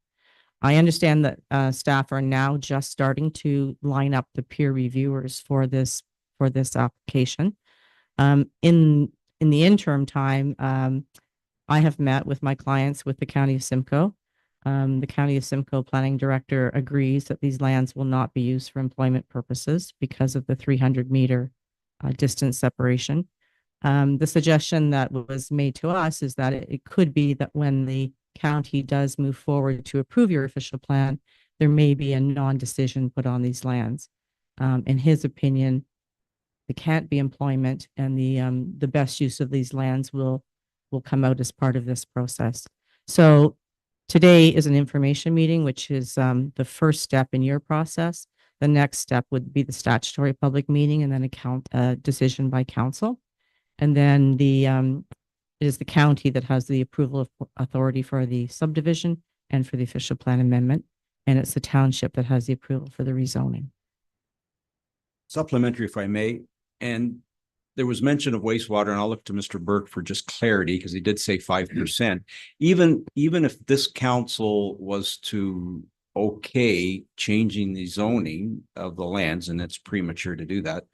I understand that staff are now just starting to line up the peer reviewers for this application. In the interim time, I have met with my clients with the County of Simcoe. The County of Simcoe Planning Director agrees that these lands will not be used for employment purposes because of the 300-meter distance separation. The suggestion that was made to us is that it could be that when the county does move forward to approve your official plan, there may be a non-decision put on these lands. In his opinion, it can't be employment, and the best use of these lands will come out as part of this process. So today is an information meeting, which is the first step in your process. The next step would be the statutory public meeting, and then a decision by council. And then it is the county that has the approval of authority for the subdivision and for the official plan amendment. And it's the township that has the approval for the rezoning. Supplementary, if I may, and there was mention of wastewater, and I'll look to Mr. Burke for just clarity, because he did say 5%. Even if this council was to okay changing the zoning of the lands, and it's premature to do that,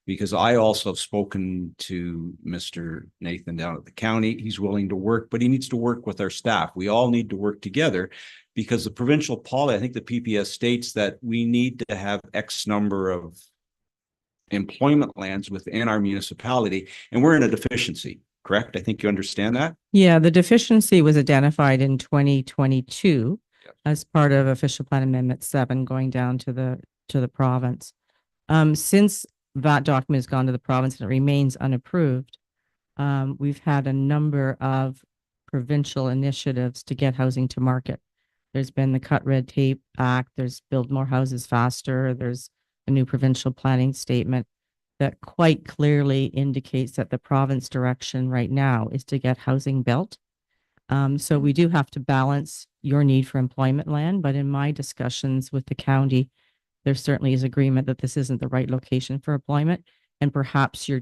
because I also have spoken to Mr. Nathan down at the county. He's willing to work, but he needs to work with our staff. We all need to work together, because the provincial policy, I think the PPS states that we need to have X number of employment lands within our municipality, and we're in a deficiency, correct? I think you understand that? Yeah, the deficiency was identified in 2022 as part of Official Plan Amendment 7 going down to the province. Since that document has gone to the province and it remains unapproved, we've had a number of provincial initiatives to get housing to market. There's been the Cut Red Tape Act, there's Build More Houses Faster, there's a new provincial planning statement that quite clearly indicates that the province direction right now is to get housing built. So we do have to balance your need for employment land, but in my discussions with the county, there certainly is agreement that this isn't the right location for employment, and perhaps your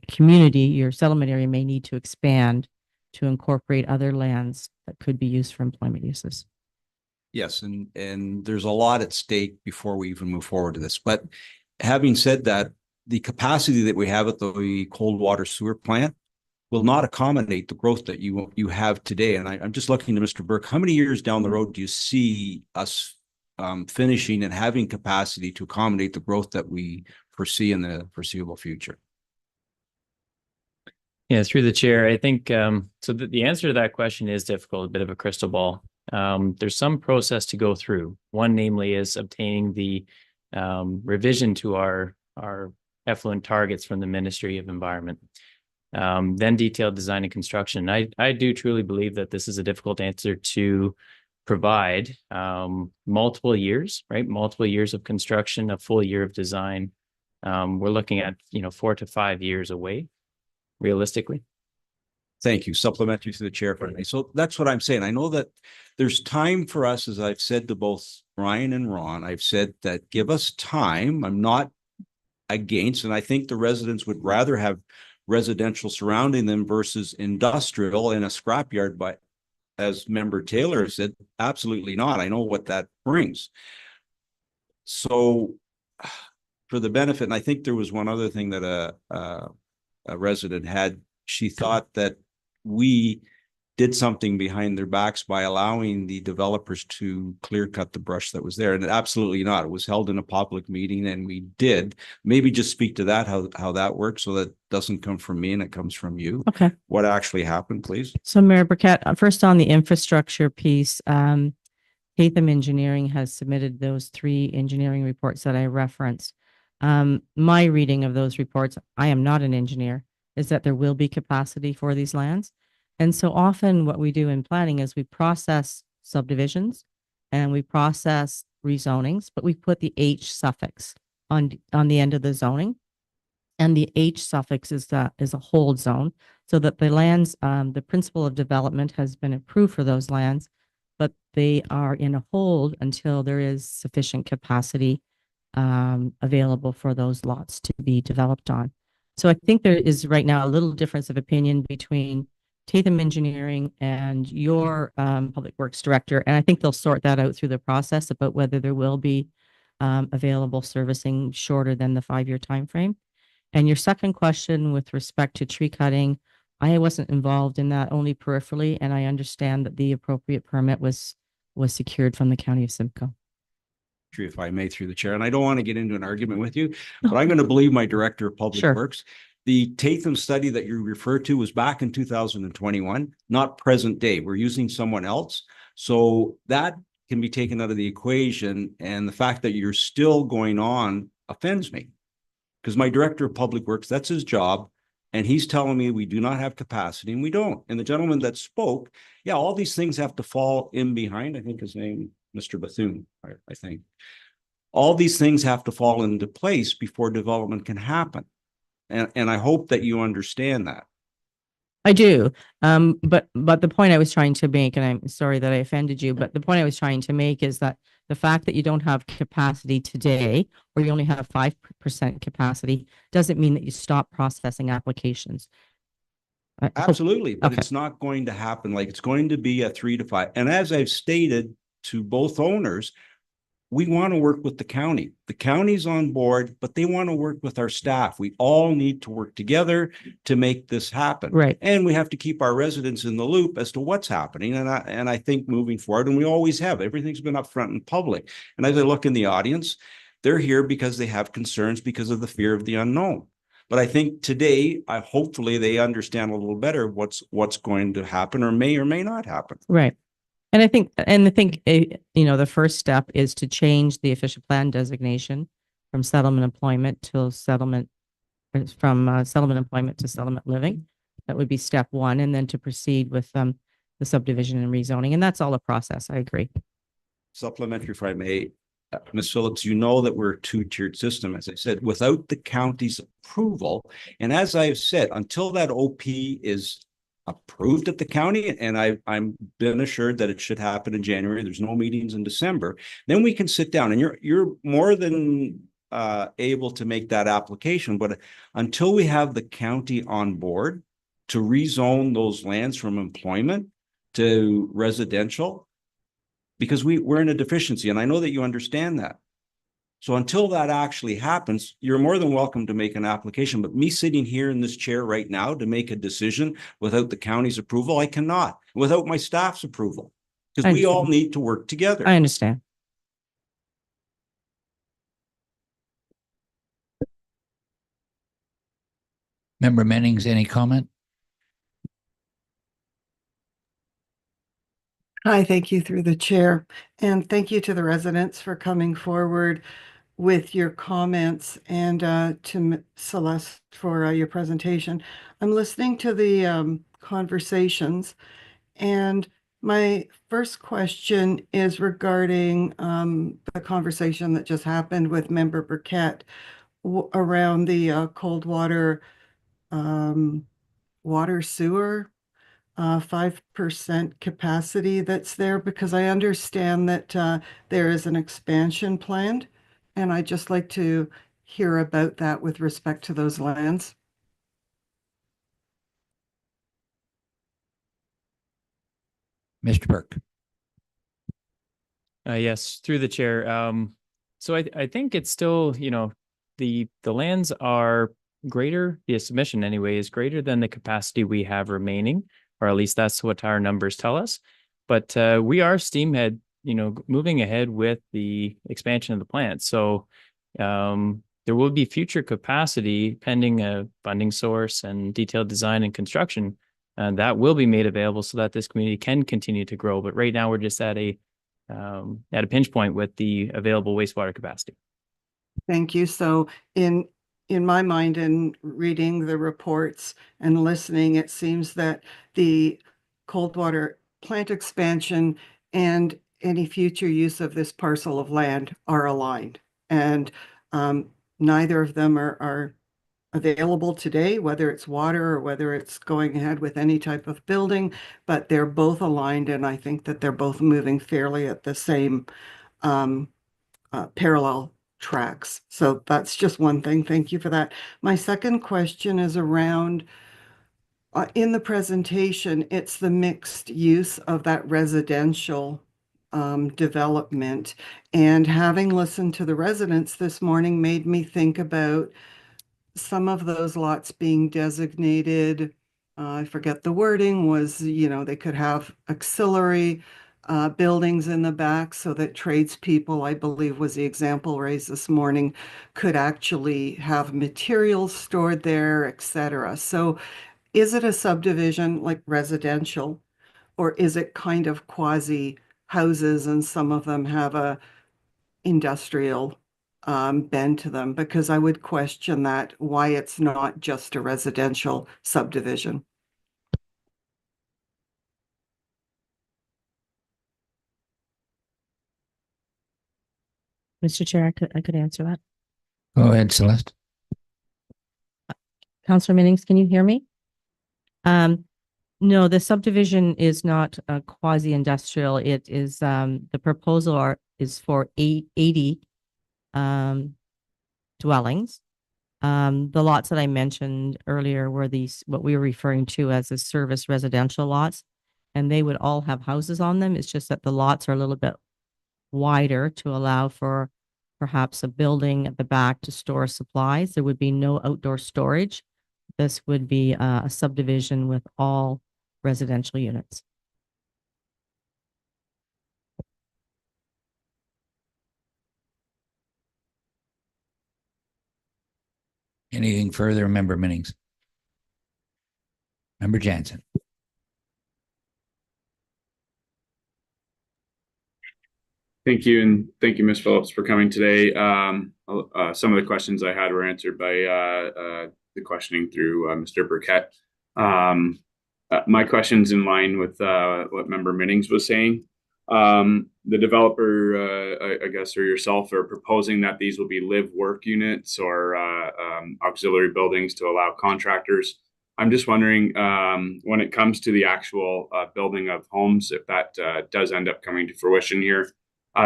community, your settlement area may need to expand to incorporate other lands that could be used for employment uses. Yes, and there's a lot at stake before we even move forward to this. But having said that, the capacity that we have at the Coldwater sewer plant will not accommodate the growth that you have today. And I'm just looking to Mr. Burke. How many years down the road do you see us finishing and having capacity to accommodate the growth that we foresee in the foreseeable future? Yeah, through the chair, I think so the answer to that question is difficult, a bit of a crystal ball. There's some process to go through. One, namely, is obtaining the revision to our our effluent targets from the Ministry of Environment. Then detailed design and construction. I do truly believe that this is a difficult answer to provide. Multiple years, right? Multiple years of construction, a full year of design. We're looking at, 4 to 5 years away, realistically. Thank you. Supplementary to the chair for me. So that's what I'm saying. I know that there's time for us, as I've said to both Ryan and Ron, I've said that give us time. I'm not against, and I think the residents would rather have residential surrounding them versus industrial in a scrapyard, but as member Taylor said, absolutely not. I know what that brings. So for the benefit, and I think there was one other thing that a resident had, she thought that we did something behind their backs by allowing the developers to clear cut the brush that was there. And absolutely not. It was held in a public meeting and we did. Maybe just speak to that, how that works, so that doesn't come from me and it comes from you. Okay. What actually happened, please? So Mayor Burkett, first on the infrastructure piece, Hatham Engineering has submitted those 3 engineering reports that I referenced. My reading of those reports, I am not an engineer, is that there will be capacity for these lands. And so often what we do in planning is we process subdivisions and we process rezonings, but we put the H suffix on the end of the zoning. And the H suffix is a hold zone, so that the lands, the principle of development has been approved for those lands, but they are in a hold until there is sufficient capacity available for those lots to be developed on. So I think there is right now a little difference of opinion between Tatham Engineering and your Public Works Director, and I think they'll sort that out through the process about whether there will be available servicing shorter than the 5-year timeframe. And your second question with respect to tree cutting, I wasn't involved in that, only peripherally, and I understand that the appropriate permit was secured from the County of Simcoe. If I may, through the chair, and I don't want to get into an argument with you, but I'm going to believe my Director of Public Sure. Works. The Tatham study that you referred to was back in 2021, not present day. We're using someone else. So that can be taken out of the equation. And the fact that you're still going on offends me, because my Director of Public Works, that's his job. And he's telling me we do not have capacity, and we don't. And the gentleman that spoke, yeah, all these things have to fall in behind. I think his name, Mr. Bethune, I think. All these things have to fall into place before development can happen. And I hope that you understand that. I do. But the point I was trying to make, and I'm sorry that I offended you, but the point I was trying to make is that the fact that you don't have capacity today, or you only have 5% capacity, doesn't mean that you stop processing applications. Absolutely, but Okay. it's not going to happen. Like, it's going to be a 3 to 5. And as I've stated to both owners, we want to work with the county. The county's on board, but they want to work with our staff. We all need to work together to make this happen. Right. And we have to keep our residents in the loop as to what's happening. And I think moving forward, and we always have, everything's been upfront and public. And as I look in the audience, they're here because they have concerns because of the fear of the unknown. But I think today, hopefully they understand a little better what's going to happen or may not happen. Right. And I think, the first step is to change the official plan designation from settlement employment to settlement, settlement employment to settlement living. That would be step 1, and then to proceed with the subdivision and rezoning. And that's all a process. I agree. Supplementary, if I may, Ms. Phillips, you know that we're a 2-tiered system, as I said, without the county's approval. And as I've said, until that OP is approved at the county, and I'm been assured that it should happen in January. There's no meetings in December. Then we can sit down, and you're more than able to make that application. But until we have the county on board to rezone those lands from employment to residential, because we're in a deficiency, and I know that you understand that. So until that actually happens, you're more than welcome to make an application. But me sitting here in this chair right now to make a decision without the county's approval, I cannot, without my staff's approval, because we all need to work together. I understand. Member Mennings, any comment? Hi, thank you through the chair, and thank you to the residents for coming forward. with your comments and to Celeste for your presentation. I'm listening to the conversations, and my first question is regarding the conversation that just happened with Member Burkett around the Coldwater water sewer 5% capacity that's there, because I understand that there is an expansion planned, and I'd just like to hear about that with respect to those lands. Mr. Burke. Yes, through the chair. So I think it's still, the lands are greater, the submission anyway is greater than the capacity we have remaining, or at least that's what our numbers tell us. But we are steamhead, moving ahead with the expansion of the plant. So there will be future capacity pending a funding source and detailed design and construction that will be made available so that this community can continue to grow. But right now we're just at a pinch point with the available wastewater capacity. Thank you. So in my mind, in reading the reports and listening, it seems that the Coldwater plant expansion and any future use of this parcel of land are aligned. And neither of them are available today, whether it's water or whether it's going ahead with any type of building, but they're both aligned, and I think that they're both moving fairly at the same parallel tracks. So that's just one thing. Thank you for that. My second question is around in the presentation, it's the mixed use of that residential development. And having listened to the residents this morning made me think about some of those lots being designated, I forget the wording, was, they could have auxiliary buildings in the back so that tradespeople, I believe was the example raised this morning, could actually have materials stored there, etc. So is it a subdivision like residential, or is it kind of quasi houses and some of them have a industrial bend to them? Because I would question that, why it's not just a residential subdivision. Mr. Chair, I could answer that. Go ahead, Celeste. Councillor Minnings, can you hear me? No, the subdivision is not a quasi-industrial. It is, the proposal is for 80 dwellings. The lots that I mentioned earlier were what we were referring to as the service residential lots, and they would all have houses on them. It's just that the lots are a little bit wider to allow for perhaps a building at the back to store supplies. There would be no outdoor storage. This would be a subdivision with all residential units. Anything further, Member Minnings? Member Jansen. Thank you, and thank you, Ms. Phillips, for coming today. Some of the questions I had were answered by the questioning through Mr. Burkett. My question's in line with what Member Minnings was saying. The developer, I guess, or yourself, are proposing that these will be live-work units or auxiliary buildings to allow contractors. I'm just wondering, when it comes to the actual building of homes, if that does end up coming to fruition here,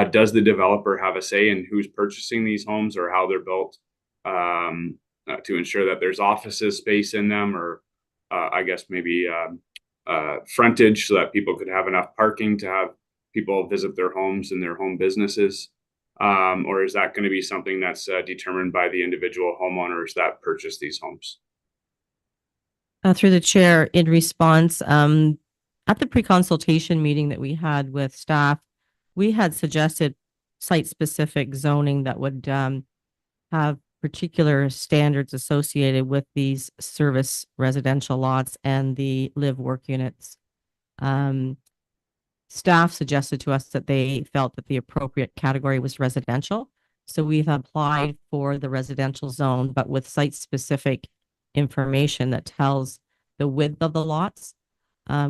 does the developer have a say in who's purchasing these homes or how they're built, to ensure that there's offices space in them, or I guess maybe frontage so that people could have enough parking to have people visit their homes and their home businesses? Or is that going to be something that's determined by the individual homeowners that purchase these homes? Through the chair, in response, at the pre-consultation meeting that we had with staff, we had suggested site-specific zoning that would have particular standards associated with these service residential lots and the live-work units. Staff suggested to us that they felt that the appropriate category was residential, So we've applied for the residential zone, but with site-specific information that tells the width of the lots.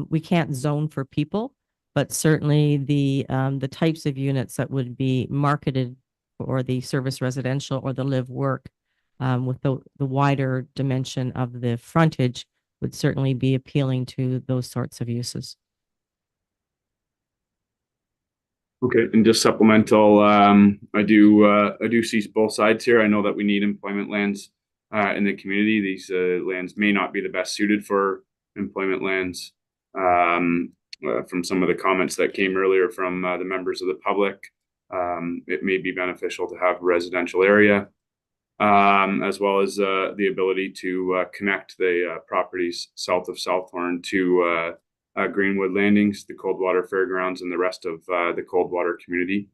We can't zone for people, but certainly the types of units that would be marketed for the service residential or the live work with the wider dimension of the frontage would certainly be appealing to those sorts of uses. Okay, and just supplemental, I do see both sides here. I know that we need employment lands in the community. These lands may not be the best suited for employment lands. From some of the comments that came earlier from the members of the public, it may be beneficial to have a residential area, as well as the ability to connect the properties south of Southorn to Greenwood Landings, the Coldwater Fairgrounds, and the rest of the Coldwater community.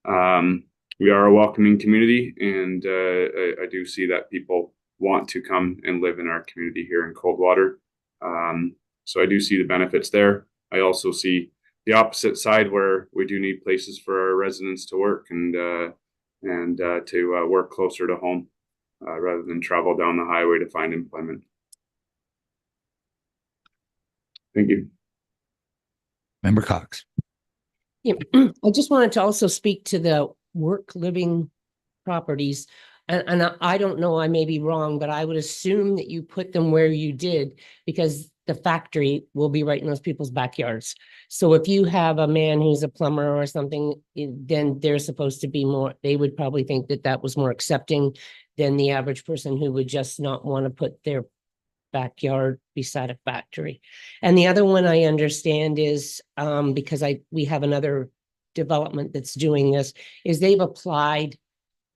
We are a welcoming community, and I do see that people want to come and live in our community here in Coldwater. So I do see the benefits there. I also see the opposite side where we do need places for our residents to work and to work closer to home rather than travel down the highway to find employment. Thank you. Member Cox. Yeah, I just wanted to also speak to the work living properties. And I don't know, I may be wrong, but I would assume that you put them where you did because the factory will be right in those people's backyards. So if you have a man who's a plumber or something, then they're supposed to be more, they would probably think that that was more accepting than the average person who would just not want to put their backyard beside a factory. And the other one I understand is because we have another development that's doing this, is they've applied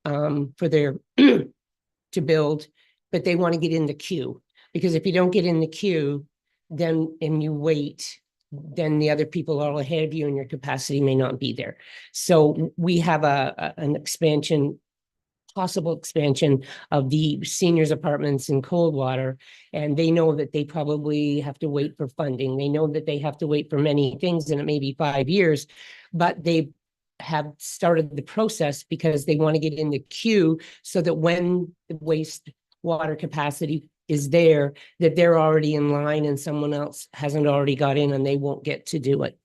for their to build, but they want to get in the queue. Because if you don't get in the queue, then and you wait, then the other people are all ahead of you and your capacity may not be there. So we have an expansion, possible expansion of the seniors apartments in Coldwater, and they know that they probably have to wait for funding. They know that they have to wait for many things, and it may be 5 years, but they have started the process because they want to get in the queue so that when the wastewater capacity is there, that they're already in line and someone else hasn't already got in and they won't get to do it.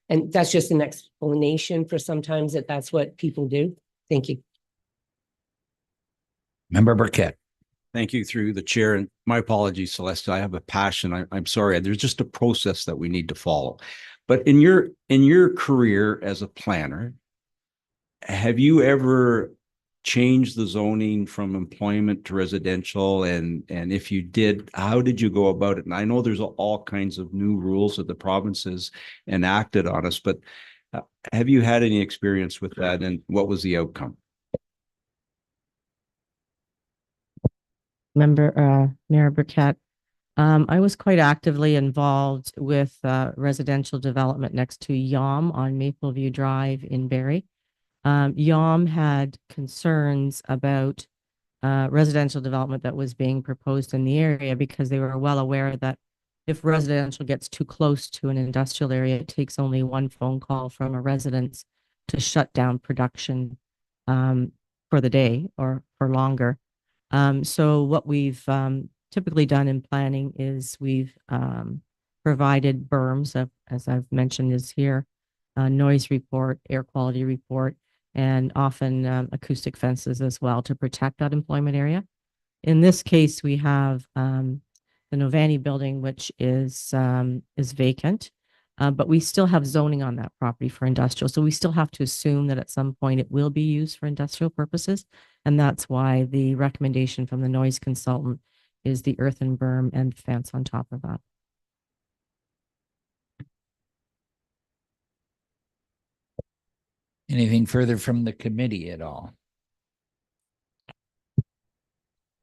And that's just an explanation for sometimes that's what people do. Thank you. Member Burkett. Thank you through the chair, and my apologies, Celeste. I have a passion. I'm sorry. There's just a process that we need to follow. But in your career as a planner, have you ever changed the zoning from employment to residential? And if you did, how did you go about it? And I know there's all kinds of new rules that the province has enacted on us, but have you had any experience with that, and what was the outcome? Mayor Burkett, I was quite actively involved with residential development next to YOM on Mapleview Drive in Barrie. YOM had concerns about residential development that was being proposed in the area because they were well aware that if residential gets too close to an industrial area, it takes only one phone call from a residence to shut down production for the day or for longer. So what we've typically done in planning is we've provided berms, as I've mentioned is here, noise report, air quality report, and often acoustic fences as well to protect that employment area. In this case, we have the Novani building, which is vacant, but we still have zoning on that property for industrial. So we still have to assume that at some point it will be used for industrial purposes. And that's why the recommendation from the noise consultant is the earthen berm and fence on top of that. Anything further from the committee at all?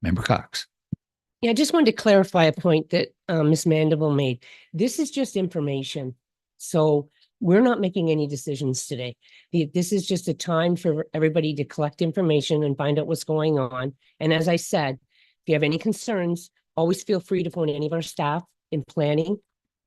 Member Cox. Yeah, I just wanted to clarify a point that Ms. Mandeville made. This is just information. So we're not making any decisions today. This is just a time for everybody to collect information and find out what's going on. And as I said, if you have any concerns, always feel free to phone any of our staff in planning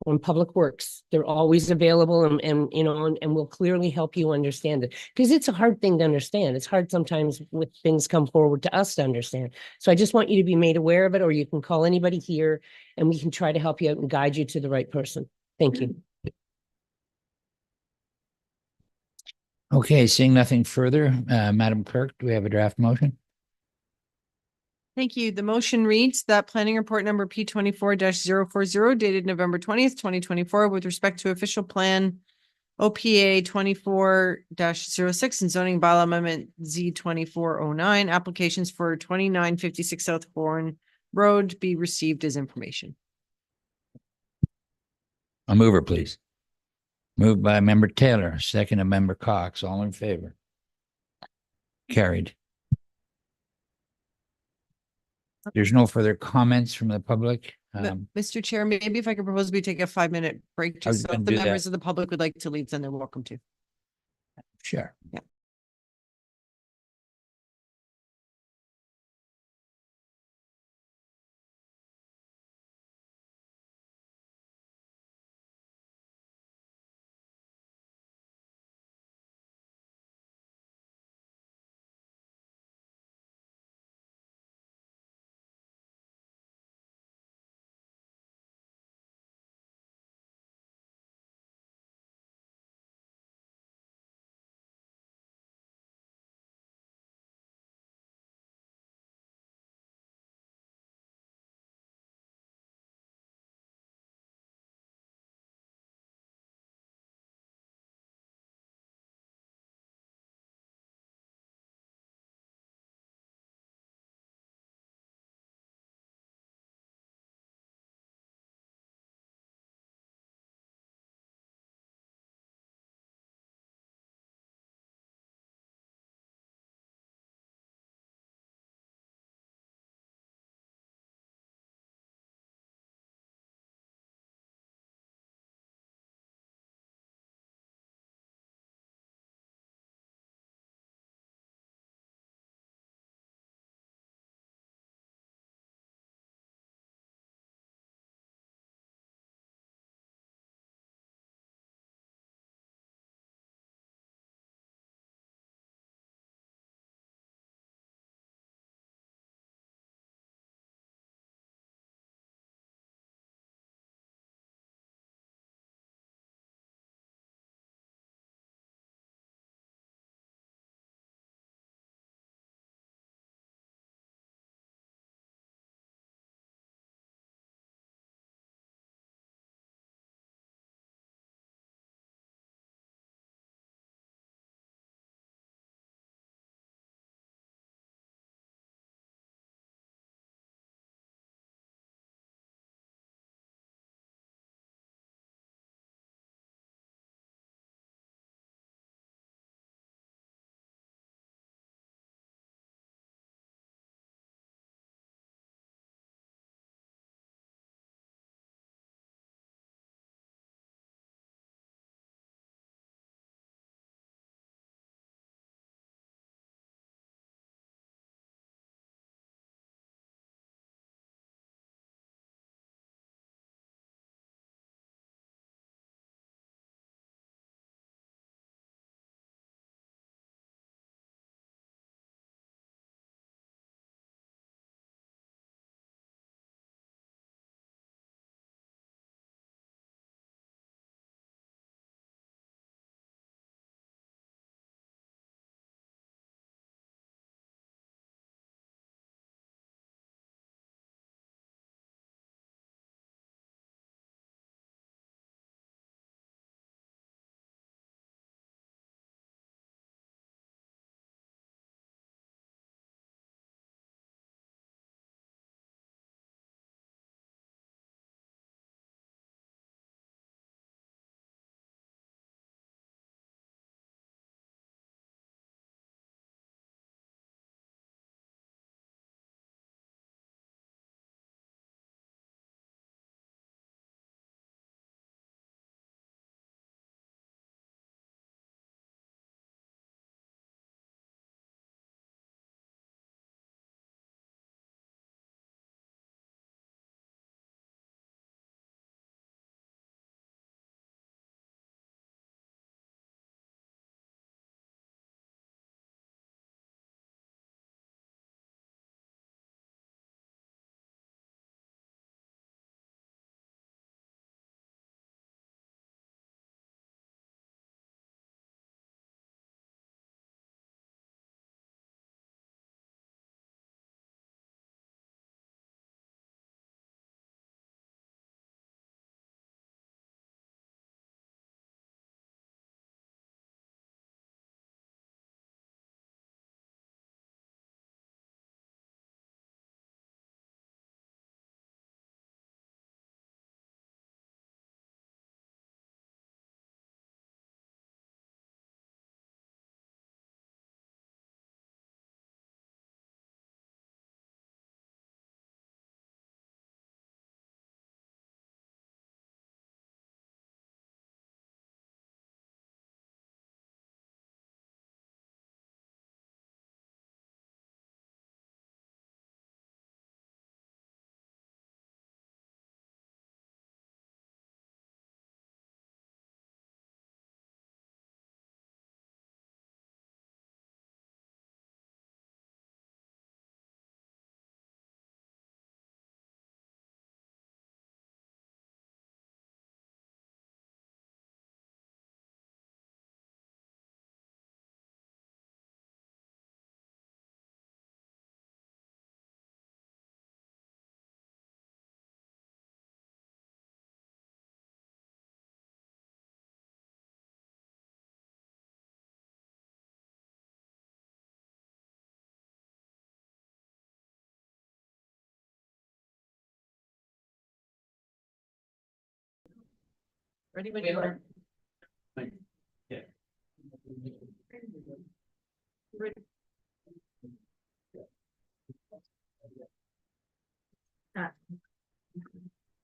on Public Works. They're always available and you know, and will clearly help you understand it. Because it's a hard thing to understand. It's hard sometimes with things come forward to us to understand. So I just want you to be made aware of it, or you can call anybody here and we can try to help you out and guide you to the right person. Thank you. Okay, seeing nothing further, Madam Clerk, do we have a draft motion? Thank you. The motion reads that planning report number P 24-040 dated November 20th, 2024, with respect to official plan OPA 24-06 and zoning bylaw amendment Z 2409 applications for 2956 Southorn Road be received as information. A mover, please. Moved by Member Taylor, second by Member Cox. All in favor? Carried. There's no further comments from the public. Mr. Chair, maybe if I could propose we take a 5-minute break, I was just so gonna if the do that. members of the public would like to leave, then they're welcome to. Sure. Yeah. Ready when you are.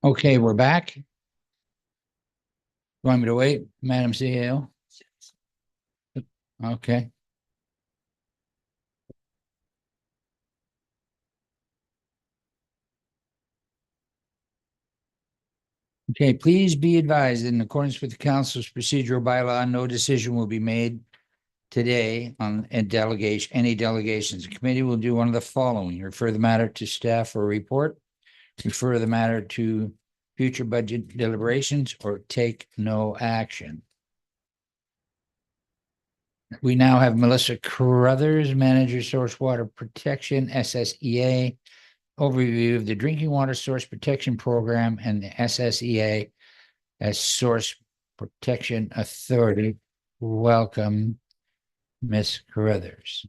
Okay, we're back. Want me to wait, Madam CEO? Okay. Okay, please be advised, in accordance with the council's procedural bylaw, no decision will be made today on any delegations. The committee will do one of the following: refer the matter to staff for a report, refer the matter to future budget deliberations, or take no action. We now have Melissa Carruthers, Manager, Source Water Protection, SSEA, overview of the Drinking Water Source Protection Program and the SSEA as Source Protection Authority. Welcome, Ms. Carruthers.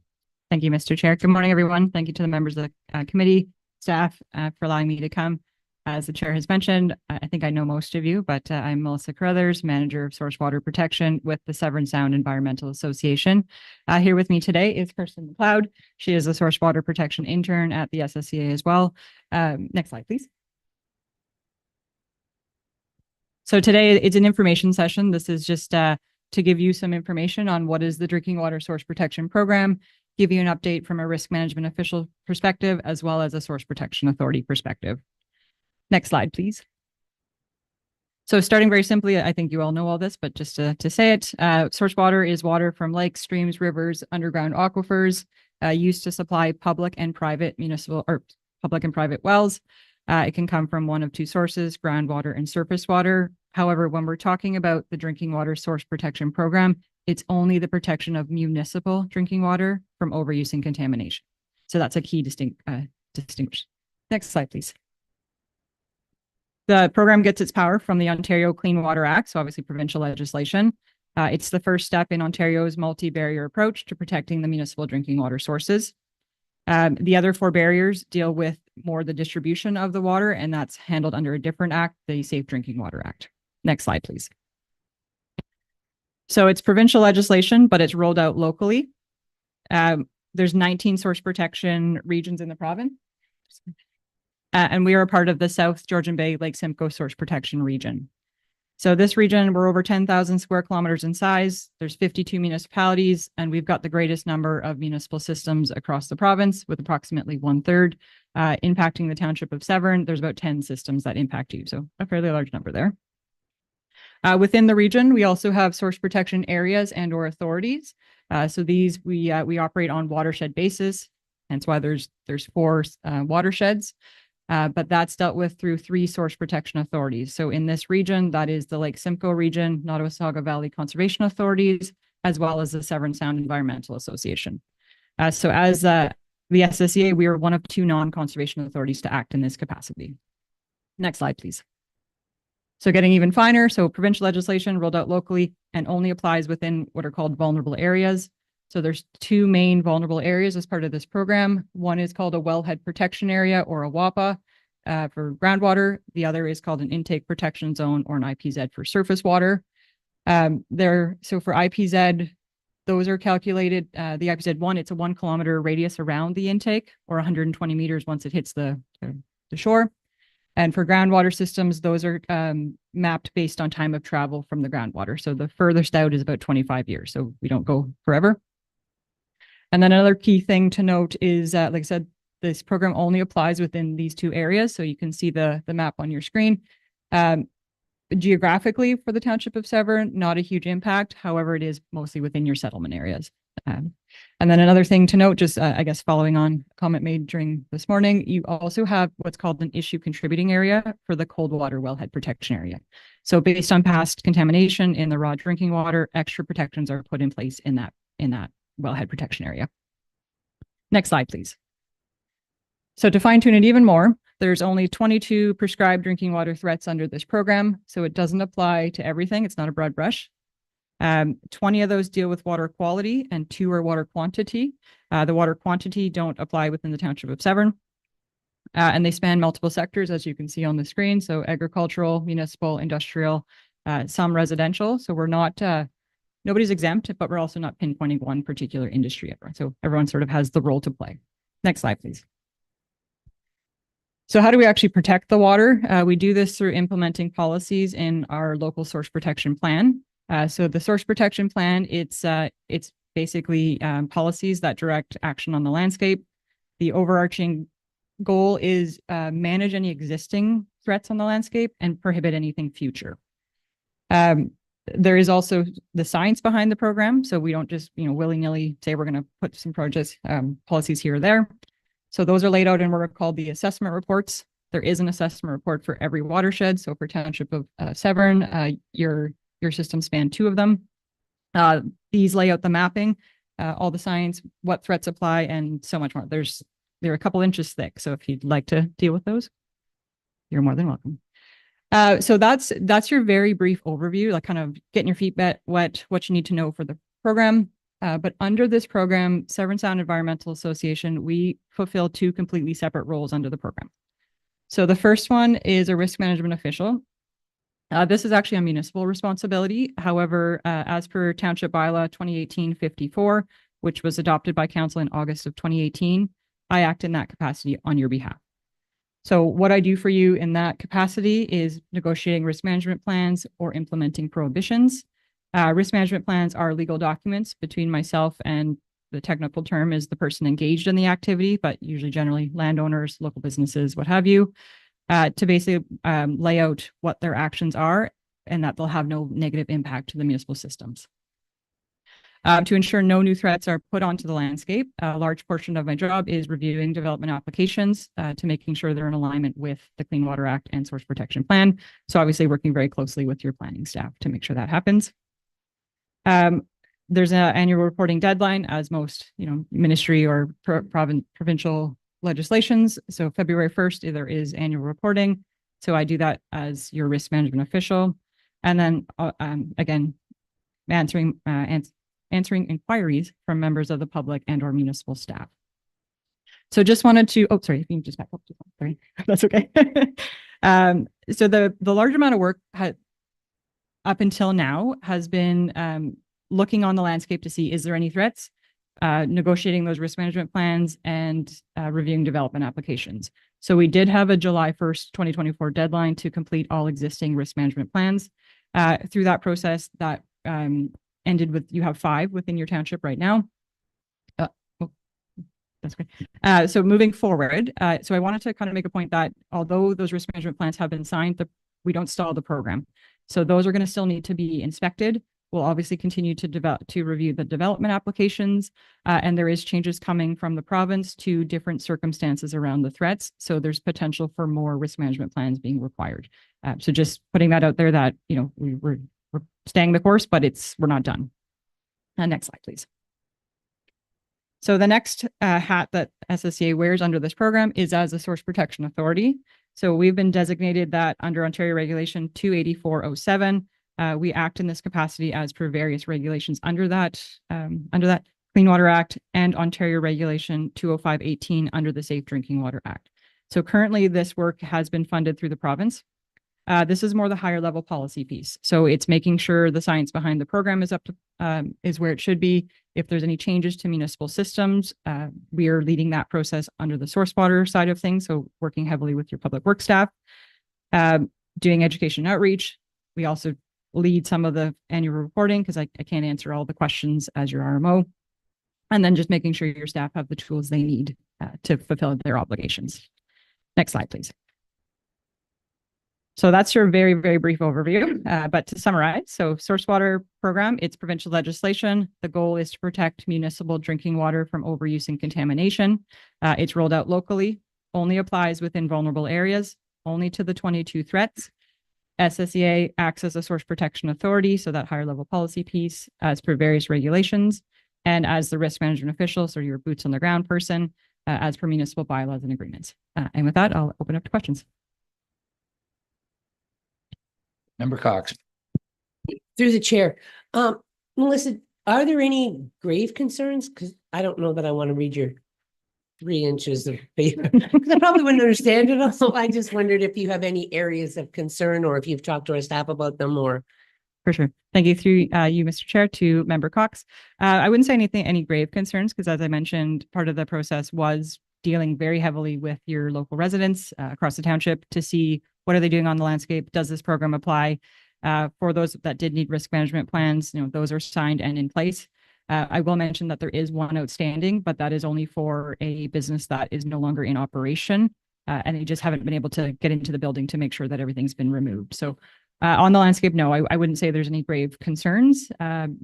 Thank you, Mr. Chair. Good morning, everyone. Thank you to the members of the committee, staff for allowing me to come. As the chair has mentioned, I think I know most of you, but I'm Melissa Carruthers, Manager of Source Water Protection with the Southorn Sound Environmental Association. Here with me today is Kirsten McLeod. She is a Source Water Protection intern at the SSEA as well. Next slide, please. So today it's an information session. This is just to give you some information on what is the Drinking Water Source Protection Program, give you an update from a risk management official perspective, as well as a Source Protection Authority perspective. Next slide, please. So starting very simply, I think you all know all this, but just to say it, source water is water from lakes, streams, rivers, underground aquifers, used to supply public and private wells. It can come from one of two sources, groundwater and surface water. However, when we're talking about the Drinking Water Source Protection Program, it's only the protection of municipal drinking water from overuse and contamination. So that's a key distinction. Next slide, please. The program gets its power from the Ontario Clean Water Act, so obviously provincial legislation. It's the first step in Ontario's multi-barrier approach to protecting the municipal drinking water sources. The other four barriers deal with more the distribution of the water, and that's handled under a different act, the Safe Drinking Water Act. Next slide, please. So it's provincial legislation, but it's rolled out locally. There's 19 source protection regions in the province. And we are a part of the South Georgian Bay Lake Simcoe Source Protection Region. So this region, we're over 10,000 square kilometers in size. There's 52 municipalities, and we've got the greatest number of municipal systems across the province, with approximately 1/3 impacting the township of Severn. There's about 10 systems that impact you, so a fairly large number there. Within the region, we also have source protection areas and or authorities. So these we operate on watershed basis, hence why there's 4 watersheds. But that's dealt with through 3 source protection authorities. So in this region, that is the Lake Simcoe region, Nottawasaga Valley Conservation Authorities, as well as the Severn Sound Environmental Association. So as the SSEA, we are one of 2 non-conservation authorities to act in this capacity. Next slide, please. So getting even finer, so provincial legislation rolled out locally and only applies within what are called vulnerable areas. So there's 2 main vulnerable areas as part of this program. One is called a wellhead protection area, or a WAPA, for groundwater. The other is called an intake protection zone, or an IPZ, for surface water. So for IPZ, those are calculated. The IPZ 1, it's a 1 kilometer radius around the intake, or 120 meters once it hits the shore. And for groundwater systems, those are mapped based on time of travel from the groundwater. So the furthest out is about 25 years. So we don't go forever. And then another key thing to note is, like I said, this program only applies within these 2 areas. So you can see the map on your screen. Geographically, for the township of Severn, not a huge impact. However, it is mostly within your settlement areas. And then another thing to note, just I guess following on a comment made during this morning, you also have what's called an issue contributing area for the Coldwater wellhead protection area. So based on past contamination in the raw drinking water, extra protections are put in place in that wellhead protection area. Next slide, please. So to fine tune it even more, there's only 22 prescribed drinking water threats under this program. So it doesn't apply to everything. It's not a broad brush. 20 of those deal with water quality and 2 are water quantity. The water quantity don't apply within the township of Severn. And they span multiple sectors, as you can see on the screen. So agricultural, municipal, industrial, some residential. So we're not, nobody's exempt, but we're also not pinpointing one particular industry. So everyone sort of has the role to play. Next slide, please. So how do we actually protect the water? We do this through implementing policies in our local source protection plan. So the source protection plan, it's basically policies that direct action on the landscape. The overarching goal is manage any existing threats on the landscape and prohibit anything future. There is also the science behind the program. So we don't just, willy-nilly say we're going to put some projects, policies here or there. So those are laid out in what are called the assessment reports. There is an assessment report for every watershed. So for Township of Severn, your system span 2 of them. These lay out the mapping, all the science, what threats apply, and so much more. They're a couple inches thick. So if you'd like to deal with those, you're more than welcome. So that's your very brief overview, like kind of getting your feet wet, what you need to know for the program. But under this program, Severn Sound Environmental Association, we fulfill 2 completely separate roles under the program. So the first one is a risk management official. This is actually a municipal responsibility. However, as per Township Bylaw 2018-54, which was adopted by Council in August of 2018, I act in that capacity on your behalf. So what I do for you in that capacity is negotiating risk management plans or implementing prohibitions. Risk management plans are legal documents between myself and the technical term is the person engaged in the activity, but usually generally landowners, local businesses, what have you, to basically lay out what their actions are and that they'll have no negative impact to the municipal systems. To ensure no new threats are put onto the landscape, a large portion of my job is reviewing development applications to making sure they're in alignment with the Clean Water Act and Source Protection Plan. So obviously working very closely with your planning staff to make sure that happens. There's an annual reporting deadline, as most, ministry or provincial legislations. So February 1st, there is annual reporting. So I do that as your risk management official. And then again, answering inquiries from members of the public and or municipal staff. So just wanted to, sorry, if you can just back up. Sorry, that's okay. So the large amount of work up until now has been looking on the landscape to see, is there any threats, negotiating those risk management plans and reviewing development applications. So we did have a July 1st, 2024 deadline to complete all existing risk management plans. Through that process, that ended with, you have 5 within your township right now. That's great. So moving forward, so I wanted to kind of make a point that although those risk management plans have been signed, we don't stall the program. So those are going to still need to be inspected. We'll obviously continue to review the development applications, and there is changes coming from the province to different circumstances around the threats. So there's potential for more risk management plans being required. So just putting that out there that, we're staying the course, but we're not done. Next slide, please. So the next hat that SSEA wears under this program is as a source protection authority. So we've been designated that under Ontario Regulation 28407. We act in this capacity as per various regulations under that Clean Water Act and Ontario Regulation 20518 under the Safe Drinking Water Act. So currently this work has been funded through the province. This is more the higher level policy piece. So it's making sure the science behind the program is is where it should be. If there's any changes to municipal systems, we are leading that process under the source water side of things. So working heavily with your public works staff, doing education outreach. We also lead some of the annual reporting because I can't answer all the questions as your RMO. And then just making sure your staff have the tools they need to fulfill their obligations. Next slide, please. So that's your very, very brief overview. But to summarize, so source water program, it's provincial legislation. The goal is to protect municipal drinking water from overuse and contamination. It's rolled out locally, only applies within vulnerable areas, only to the 22 threats. SSEA acts as a source protection authority, so that higher level policy piece as per various regulations, and as the risk management official, so your boots on the ground person, as per municipal bylaws and agreements. And with that, I'll open up to questions. Member Cox. Through the chair. Melissa, are there any grave concerns? Because I don't know that I want to read your 3 inches of paper. 'Cause I probably wouldn't understand it. Also, I just wondered if you have any areas of concern or if you've talked to our staff about them or. For sure. Thank you through you, Mr. Chair, to Member Cox. I wouldn't say any grave concerns, because as I mentioned, part of the process was dealing very heavily with your local residents across the township to see what are they doing on the landscape? Does this program apply? For those that did need risk management plans, those are signed and in place. I will mention that there is one outstanding, but that is only for a business that is no longer in operation. And they just haven't been able to get into the building to make sure that everything's been removed. So on the landscape, no, I wouldn't say there's any grave concerns.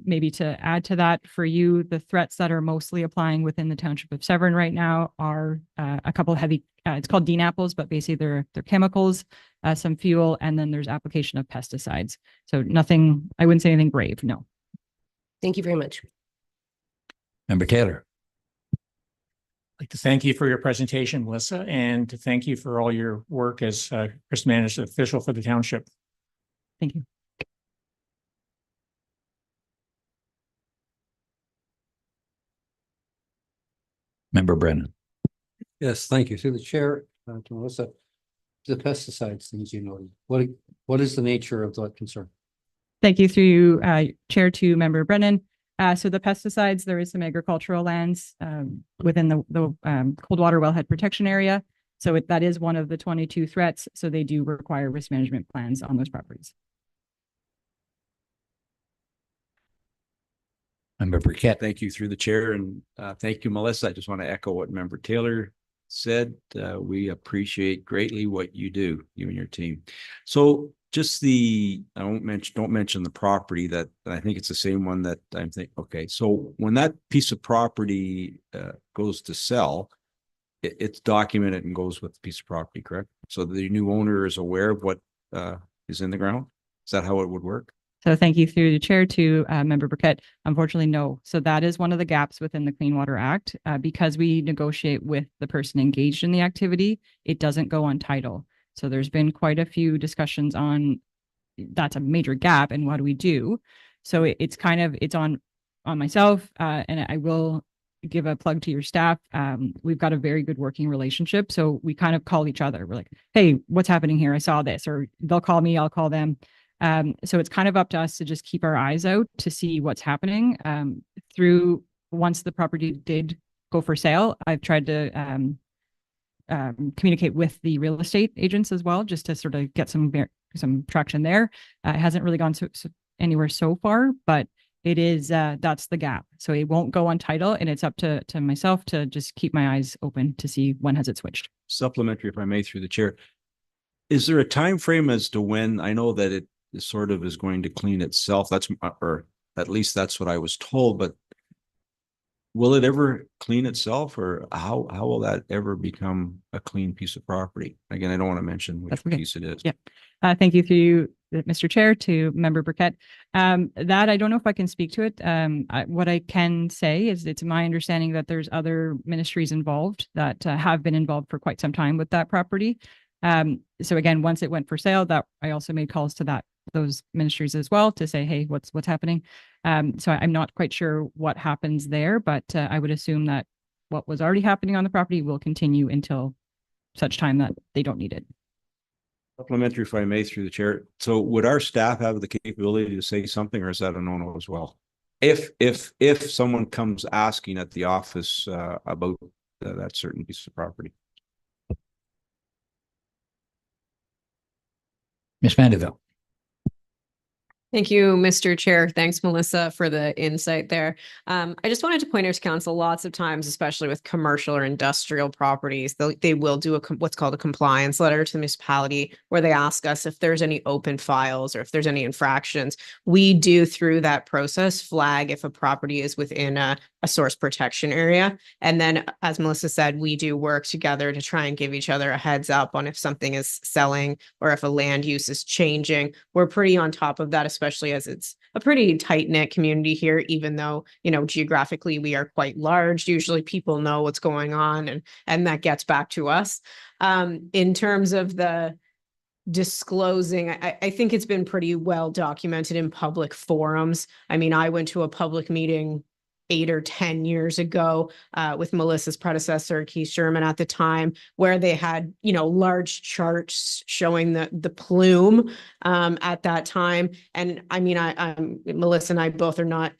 Maybe to add to that for you, the threats that are mostly applying within the township of Severn right now are a couple of heavy, it's called DNAPLs, but basically they're chemicals, some fuel, and then there's application of pesticides. So nothing, I wouldn't say anything grave, no. Thank you very much. Member Taylor. I'd like to thank you for your presentation, Melissa, and to thank you for all your work as risk management official for the township. Thank you. Member Brennan. Yes, thank you. Through the chair, to Melissa, the pesticides things you noted, what is the nature of that concern? Thank you through Chair to Member Brennan. So the pesticides, there is some agricultural lands within the Coldwater wellhead protection area. So that is one of the 22 threats. So they do require risk management plans on those properties. Member Burkett. Thank you through the chair, and thank you, Melissa. I just want to echo what Member Taylor said. We appreciate greatly what you do, you and your team. So just don't mention the property that I think it's the same one that I'm thinking. Okay, so when that piece of property goes to sell, it's documented and goes with the piece of property, correct? So the new owner is aware of what is in the ground. Is that how it would work? So thank you through the chair to Member Burkett. Unfortunately, no. So that is one of the gaps within the Clean Water Act. Because we negotiate with the person engaged in the activity, it doesn't go on title. So there's been quite a few discussions on that's a major gap and what do we do? So it's on myself and I will give a plug to your staff. We've got a very good working relationship. So we kind of call each other. We're like, hey, what's happening here? I saw this, or they'll call me, I'll call them. So it's kind of up to us to just keep our eyes out to see what's happening. Through once the property did go for sale, I've tried to communicate with the real estate agents as well, just to sort of get some traction there. It hasn't really gone anywhere so far, but it is that's the gap. So it won't go on title, and it's up to myself to just keep my eyes open to see when has it switched. Supplementary, if I may, through the chair. Is there a time frame as to when? I know that it sort of is going to clean itself. Or at least that's what I was told, but will it ever clean itself, or how will that ever become a clean piece of property? Again, I don't want to mention which piece it is. Yeah. Thank you through Mr. Chair to Member Burkett. That I don't know if I can speak to it. What I can say is it's my understanding that there's other ministries involved that have been involved for quite some time with that property. So again, once it went for sale, that I also made calls to those ministries as well to say, hey, what's happening? So I'm not quite sure what happens there, but I would assume that what was already happening on the property will continue until such time that they don't need it. Supplementary, if I may, through the chair. So would our staff have the capability to say something, or is that a no-no as well? If someone comes asking at the office about that certain piece of property. Ms. Mandeville. Thank you, Mr. Chair. Thanks, Melissa, for the insight there. I just wanted to point out to council, lots of times, especially with commercial or industrial properties, they will do what's called a compliance letter to the municipality, where they ask us if there's any open files or if there's any infractions. We do, through that process, flag if a property is within a source protection area. And then, as Melissa said, we do work together to try and give each other a heads up on if something is selling or if a land use is changing. We're pretty on top of that, especially as it's a pretty tight-knit community here, even though, geographically we are quite large. Usually people know what's going on, and that gets back to us. In terms of the disclosing, I think it's been pretty well documented in public forums. I mean, I went to a public meeting 8 or 10 years ago with Melissa's predecessor, Keith Sherman at the time, where they had, large charts showing the plume at that time. And I mean, Melissa and I both are not,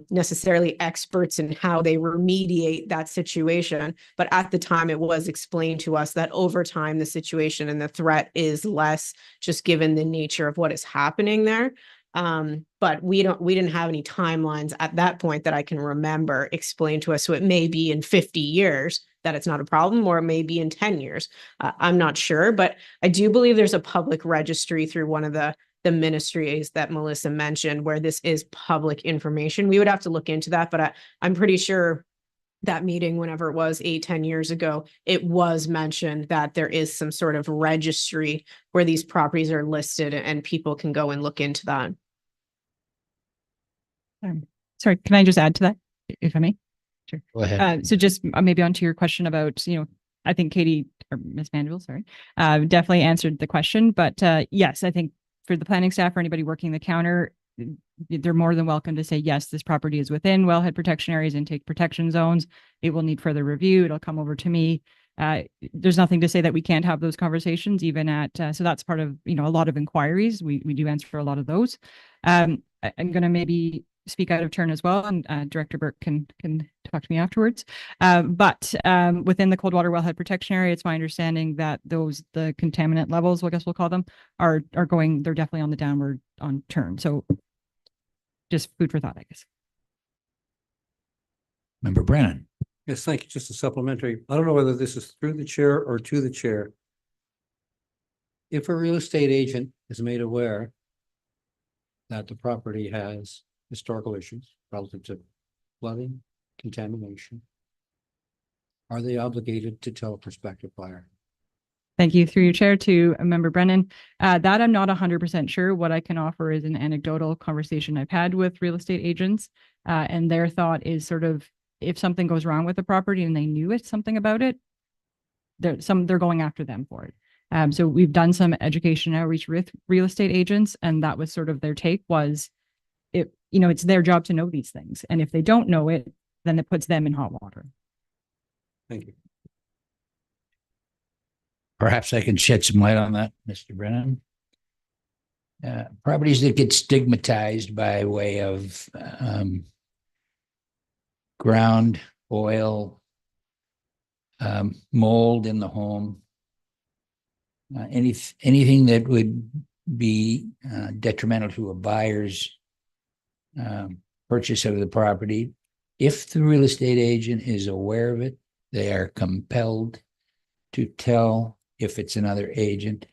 necessarily experts in how they remediate that situation. But at the time, it was explained to us that over time, the situation and the threat is less, just given the nature of what is happening there. But we didn't have any timelines at that point that I can remember explained to us. So it may be in 50 years that it's not a problem, or it may be in 10 years. I'm not sure, but I do believe there's a public registry through one of the ministries that Melissa mentioned where this is public information. We would have to look into that, but I'm pretty sure that meeting, whenever it was 8-10 years ago, it was mentioned that there is some sort of registry where these properties are listed and people can go and look into that. Sorry, can I just add to that, if I may? Sure. Go ahead. So just maybe onto your question about, I think Katie or Ms. Mandeville, sorry, definitely answered the question. But yes, I think for the planning staff or anybody working the counter, they're more than welcome to say, yes, this property is within wellhead protection areas, intake protection zones. It will need further review. It'll come over to me. There's nothing to say that we can't have those conversations, even at, so that's part of, a lot of inquiries. We do answer a lot of those. I'm going to maybe speak out of turn as well, and Director Burke can talk to me afterwards. But within the Coldwater wellhead protection area, it's my understanding that the contaminant levels, I guess we'll call them, are going, they're definitely on the downward on turn. So just food for thought, I guess. Member Brennan. Yes, thank you. Just a supplementary. I don't know whether this is through the chair or to the chair. If a real estate agent is made aware that the property has historical issues relative to flooding, contamination, are they obligated to tell a prospective buyer? Thank you. Through your chair to Member Brennan. That I'm not 100% sure. What I can offer is an anecdotal conversation I've had with real estate agents, and their thought is sort of, if something goes wrong with the property and they knew something about it, they're going after them for it. So we've done some education outreach with real estate agents, and that was sort of their take was, it's their job to know these things. And if they don't know it, then it puts them in hot water. Thank you. Perhaps I can shed some light on that, Mr. Brennan. Properties that get stigmatized by way of ground, oil, mold in the home, anything that would be detrimental to a buyer's purchase of the property. If the real estate agent is aware of it, they are compelled to tell. If it's another agent,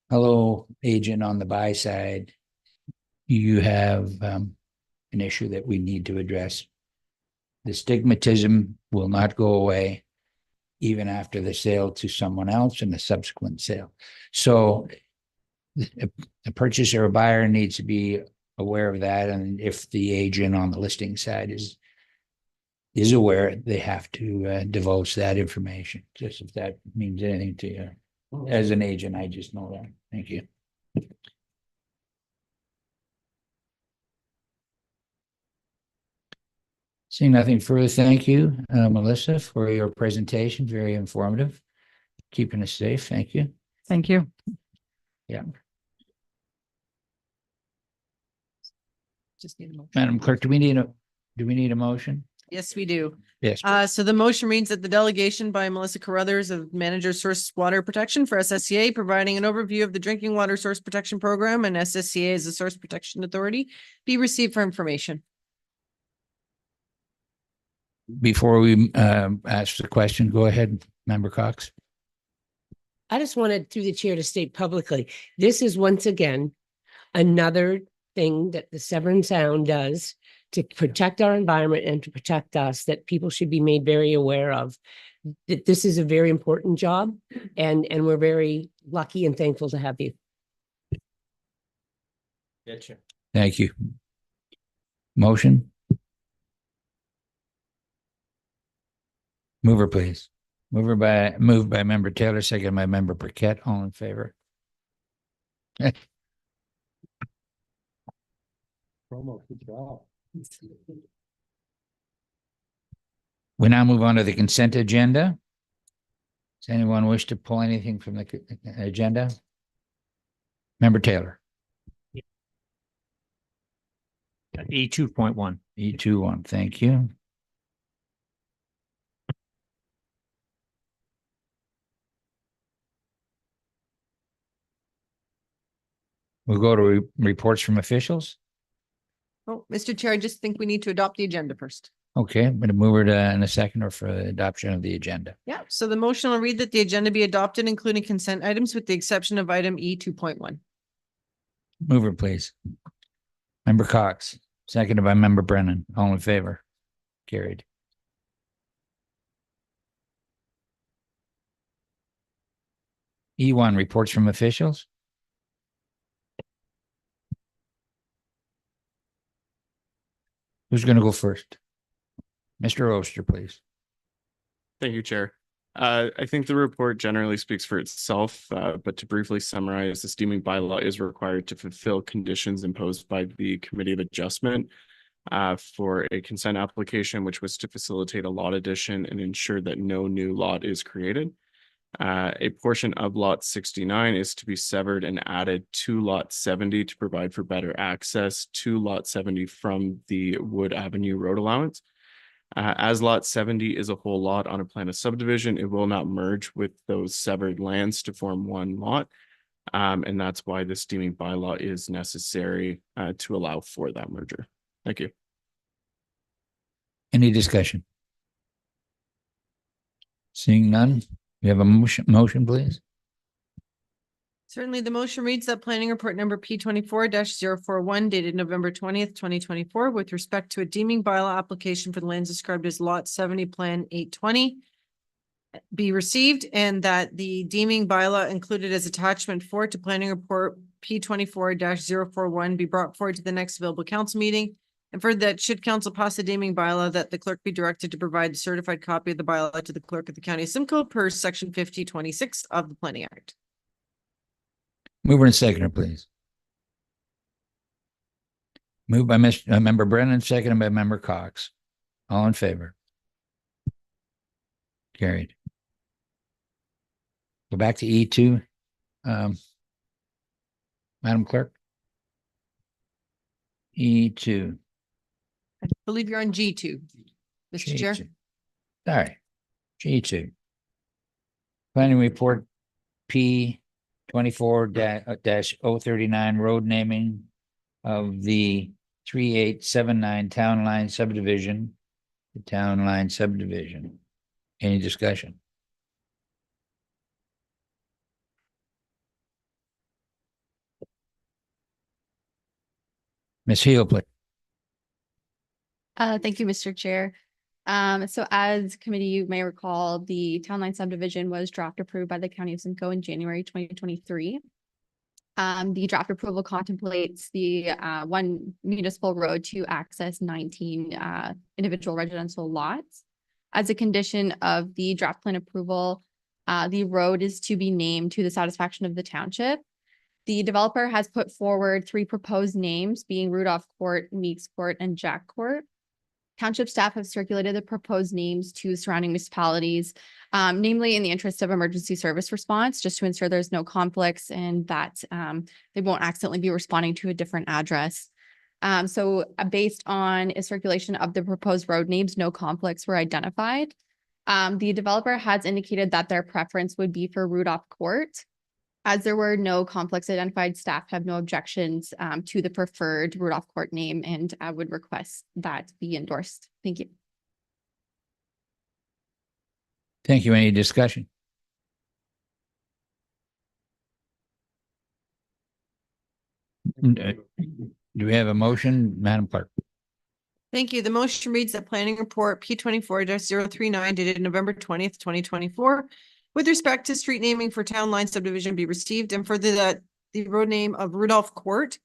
hello, agent on the buy side, you have an issue that we need to address. The stigmatism will not go away even after the sale to someone else and the subsequent sale. So a purchaser or buyer needs to be aware of that. And if the agent on the listing side is aware, they have to divulge that information. Just if that means anything to you. As an agent, I just know that. Thank you. Seeing nothing further, thank you, Melissa, for your presentation. Very informative. Keeping us safe. Thank you. Thank you. Yeah. Just need a motion. Madam Clerk, do we need a motion? Yes, we do. Yes. So the motion reads that the delegation by Melissa Carruthers of Manager Source Water Protection for SSEA, providing an overview of the Drinking Water Source Protection Program and SSEA as a Source Protection Authority, be received for information. Before we ask the question, go ahead, Member Cox. I just wanted through the chair to state publicly, this is once again another thing that the Severn Sound does to protect our environment and to protect us, that people should be made very aware of. That this is a very important job, and we're very lucky and thankful to have you. Gotcha. Thank you. Motion. Mover, please. Moved by Member Taylor, second by Member Burkett. All in favor? Promo, good job. We now move on to the consent agenda. Does anyone wish to pull anything from the agenda? Member Taylor. E2.1. E21, thank you. We'll go to reports from officials. Oh, Mr. Chair, I just think we need to adopt the agenda first. Okay, I'm going to move it in a second or for adoption of the agenda. Yeah, so the motion will read that the agenda be adopted, including consent items with the exception of item E2.1. Move it, please. Member Cox, seconded by Member Brennan. All in favor? Carried. E1, reports from officials. Who's going to go first? Mr. Oster, please. Thank you, Chair. I think the report generally speaks for itself, but to briefly summarize, the steaming bylaw is required to fulfill conditions imposed by the Committee of Adjustment for a consent application, which was to facilitate a lot addition and ensure that no new lot is created. A portion of lot 69 is to be severed and added to lot 70 to provide for better access to lot 70 from the Wood Avenue road allowance. As lot 70 is a whole lot on a plan of subdivision, it will not merge with those severed lands to form one lot. And that's why the steaming bylaw is necessary to allow for that merger. Thank you. Any discussion? Seeing none, we have a motion, please. Certainly, the motion reads that planning report number P24-041 dated November 20th, 2024, with respect to a deeming bylaw application for the lands described as lot 70 plan 820 be received, and that the deeming bylaw included as attachment 4 to planning report P24-041 be brought forward to the next available council meeting. And further, that should council pass the deeming bylaw, that the clerk be directed to provide a certified copy of the bylaw to the clerk of the county of Simcoe per section 5026 of the Planning Act. Mover and seconder, please. Moved by Member Brennan, seconded by Member Cox. All in favor? Carried. Go back to E2. Madam Clerk. E2. I believe you're on G2, Mr. Chair. G2. All right. G2. Planning report P24-039 road naming of the 3879 Town Line subdivision. The Town Line subdivision. Any discussion? Ms. Heel, please. Thank you, Mr. Chair. So as committee, you may recall, the Town Line subdivision was draft approved by the County of Simcoe in January 2023. The draft approval contemplates the one municipal road to access 19 individual residential lots. As a condition of the draft plan approval, the road is to be named to the satisfaction of the township. The developer has put forward 3 proposed names, being Rudolph Court, Meeks Court, and Jack Court. Township staff have circulated the proposed names to surrounding municipalities, namely in the interest of emergency service response, just to ensure there's no conflicts and that they won't accidentally be responding to a different address. So based on a circulation of the proposed road names, no conflicts were identified. The developer has indicated that their preference would be for Rudolph Court. As there were no conflicts identified, staff have no objections to the preferred Rudolph Court name, and I would request that be endorsed. Thank you. Thank you. Any discussion? Do we have a motion, Madam Clerk? Thank you. The motion reads that planning report P24-039 dated November 20th, 2024, with respect to street naming for Town Line subdivision be received, and further that the road name of Rudolph Court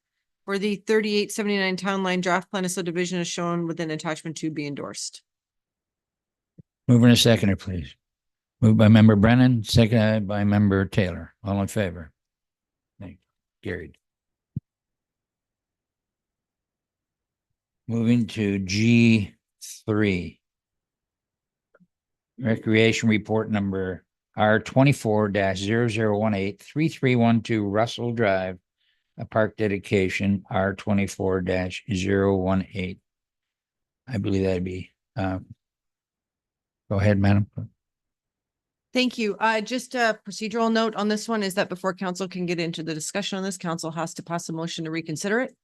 for the 3879 Town Line draft plan of subdivision is shown within attachment 2 be endorsed. Mover and a seconder, please. Moved by Member Brennan, seconded by Member Taylor. All in favor? Thank you. Carried. Moving to G3. Recreation report number R 24-0018 3312 Russell Drive, a park dedication, R 24-018. I believe that'd be, go ahead, Madam. Thank you. Just a procedural note on this one is that before council can get into the discussion on this, council has to pass a motion to reconsider it.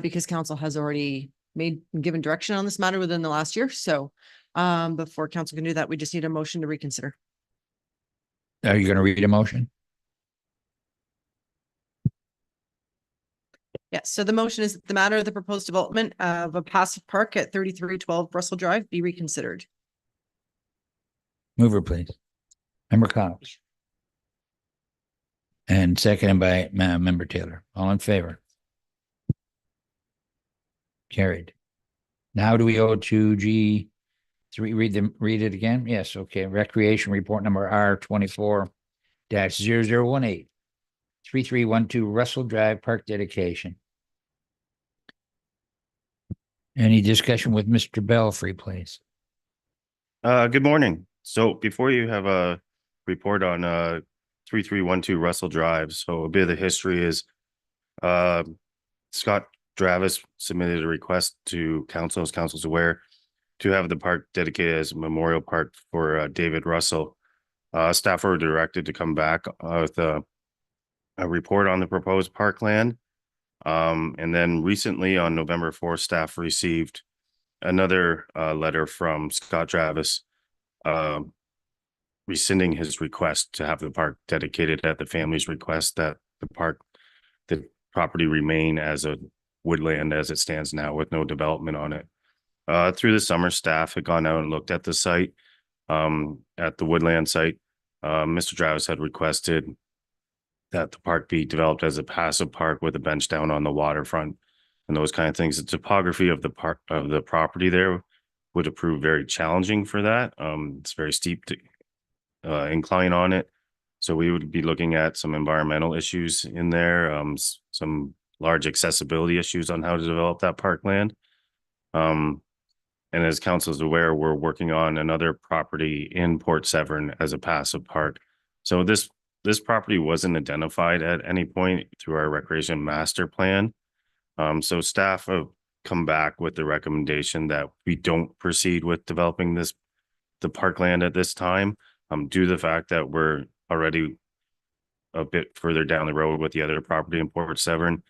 Because council has already given direction on this matter within the last year. So before council can do that, we just need a motion to reconsider. Are you going to read a motion? Yes, so the motion is that the matter of the proposed development of a passive park at 3312 Russell Drive be reconsidered. Mover, please. Member Cox. And seconded by Member Taylor. All in favor? Carried. Now do we go to G3? Read it again? Yes, okay. Recreation report number R 24-0018 3312 Russell Drive Park dedication. Any discussion with Mr. Belfry, please? Good morning. So before you have a report on 3312 Russell Drive, so a bit of the history is Scott Travis submitted a request to council, as council's aware, to have the park dedicated as a memorial park for David Russell. Staff were directed to come back with a report on the proposed parkland. And then recently on November 4th, staff received another letter from Scott Travis rescinding his request to have the park dedicated at the family's request that the property remain as a woodland as it stands now with no development on it. Through the summer, staff had gone out and looked at the site, at the woodland site. Mr. Travis had requested that the park be developed as a passive park with a bench down on the waterfront and those kind of things. The topography of the park of the property there would have proved very challenging for that. It's very steep incline on it. So we would be looking at some environmental issues in there, some large accessibility issues on how to develop that parkland. And as council is aware, we're working on another property in Port Severn as a passive park. So this property wasn't identified at any point through our recreation master plan. So staff have come back with the recommendation that we don't proceed with developing the parkland at this time, due to the fact that we're already a bit further down the road with the other property in Port Severn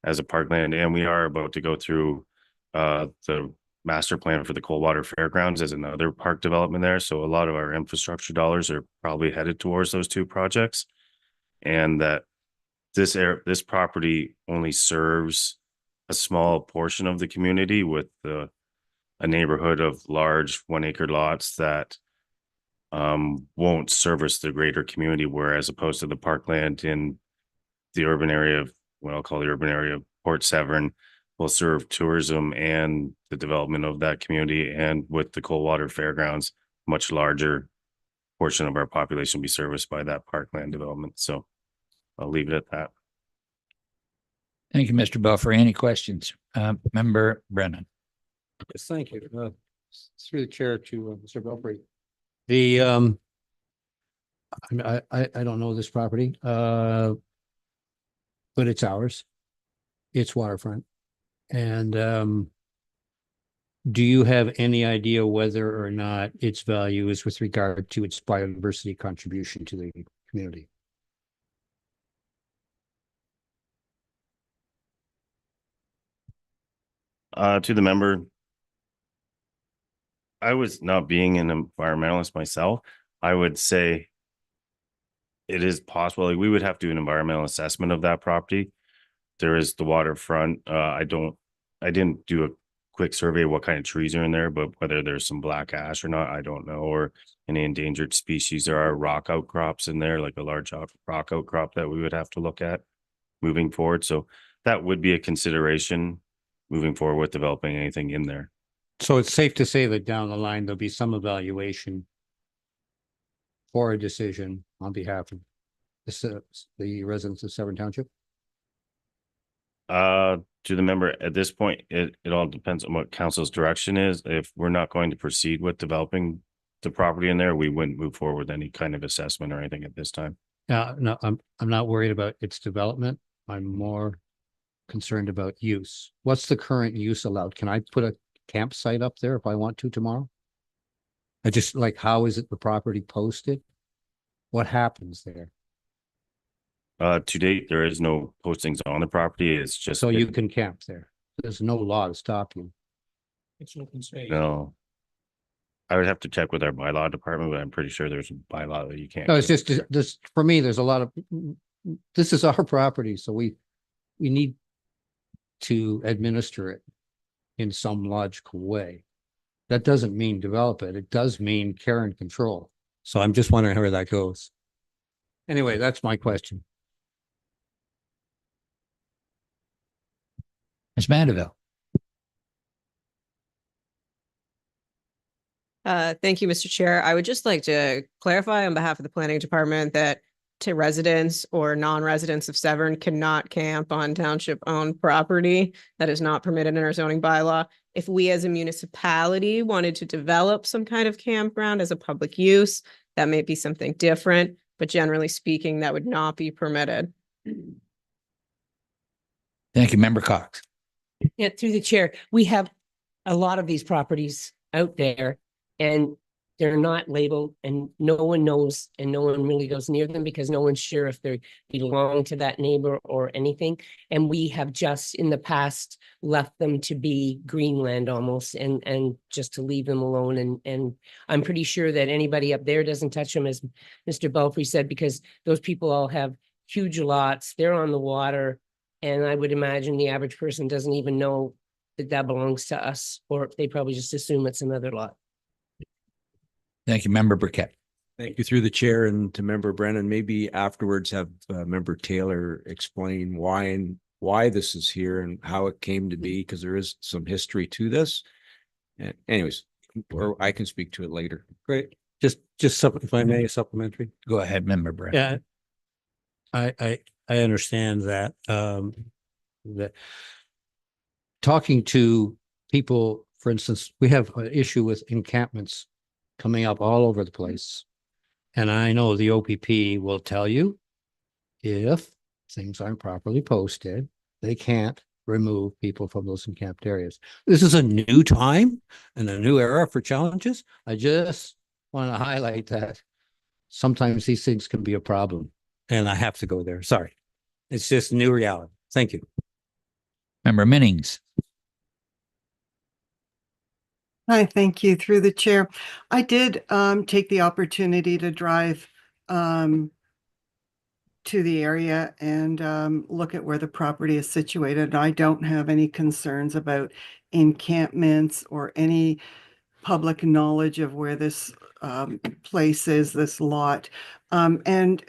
as a parkland, and we are about to go through the master plan for the Coldwater Fairgrounds as another park development there. So a lot of our infrastructure dollars are probably headed towards those two projects, and that this property only serves a small portion of the community with a neighborhood of large 1 acre lots that won't service the greater community, whereas opposed to the parkland in the urban area of what I'll call the urban area of Port Severn will serve tourism and the development of that community, and with the Coldwater Fairgrounds, much larger portion of our population be serviced by that parkland development. So I'll leave it at that. Thank you, Mr. Belfry. Any questions? Member Brennan. Yes, thank you. Through the chair to Mr. Belfry. I don't know this property, but it's ours. It's waterfront. And do you have any idea whether or not its value is with regard to its biodiversity contribution to the community? To the member, I was not being an environmentalist myself. I would say it is possible. Like, we would have to do an environmental assessment of that property. There is the waterfront. I didn't do a quick survey of what kind of trees are in there, but whether there's some black ash or not, I don't know, or any endangered species. There are rock outcrops in there, like a large rock outcrop that we would have to look at moving forward. So that would be a consideration moving forward with developing anything in there. So it's safe to say that down the line, there'll be some evaluation for a decision on behalf of the residents of Severn Township? To the member, at this point, it all depends on what council's direction is. If we're not going to proceed with developing the property in there, we wouldn't move forward with any kind of assessment or anything at this time. No, I'm not worried about its development. I'm more concerned about use. What's the current use allowed? Can I put a campsite up there if I want to tomorrow? I just like, how is it the property posted? What happens there? To date, there is no postings on the property. It's just. So you can camp there. There's no law to stop you. It's open space. No. I would have to check with our bylaw department, but I'm pretty sure there's a bylaw that you can't. No, it's just this, for me, there's a lot of, this is our property, so we need to administer it in some logical way. That doesn't mean develop it. It does mean care and control. So I'm just wondering how that goes. Anyway, that's my question. Ms. Mandeville. Thank you, Mr. Chair. I would just like to clarify on behalf of the planning department that to residents or non-residents of Severn cannot camp on township-owned property. That is not permitted in our zoning bylaw. If we as a municipality wanted to develop some kind of campground as a public use, that may be something different, but generally speaking, that would not be permitted. Thank you, Member Cox. Yeah, through the chair, we have a lot of these properties out there and they're not labeled and no one knows and no one really goes near them because no one's sure if they belong to that neighbor or anything. And we have just in the past left them to be Greenland almost and just to leave them alone. And I'm pretty sure that anybody up there doesn't touch them, as Mr. Belfry said, because those people all have huge lots. They're on the water. And I would imagine the average person doesn't even know that that belongs to us, or they probably just assume it's another lot. Thank you, Member Burkett. Thank you through the chair and to Member Brennan. Maybe afterwards have Member Taylor explain why this is here and how it came to be, because there is some history to this. And anyways, or I can speak to it later. Great. Just if I may, supplementary. Go ahead, Member Brennan. Yeah. I understand that, that talking to people, for instance, we have an issue with encampments coming up all over the place. And I know the OPP will tell you if things aren't properly posted, they can't remove people from those encamped areas. This is a new time and a new era for challenges. I just want to highlight that sometimes these things can be a problem. And I have to go there. Sorry. It's just new reality. Thank you. Member Minnings. Hi, thank you. Through the chair. I did take the opportunity to drive to the area and look at where the property is situated. I don't have any concerns about encampments or any public knowledge of where this place is, this lot. And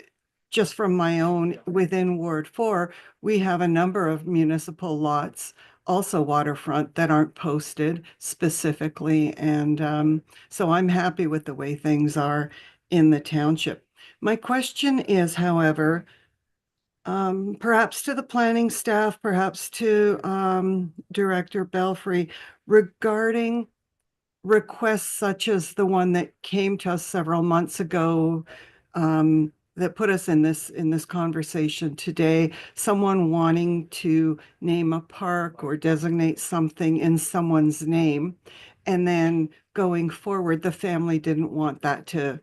just from my own, within Ward 4, we have a number of municipal lots, also waterfront, that aren't posted specifically. And so I'm happy with the way things are in the township. My question is, however, perhaps to the planning staff, perhaps to Director Belfry, regarding requests such as the one that came to us several months ago, that put us in this conversation today, someone wanting to name a park or designate something in someone's name. And then going forward, the family didn't want that to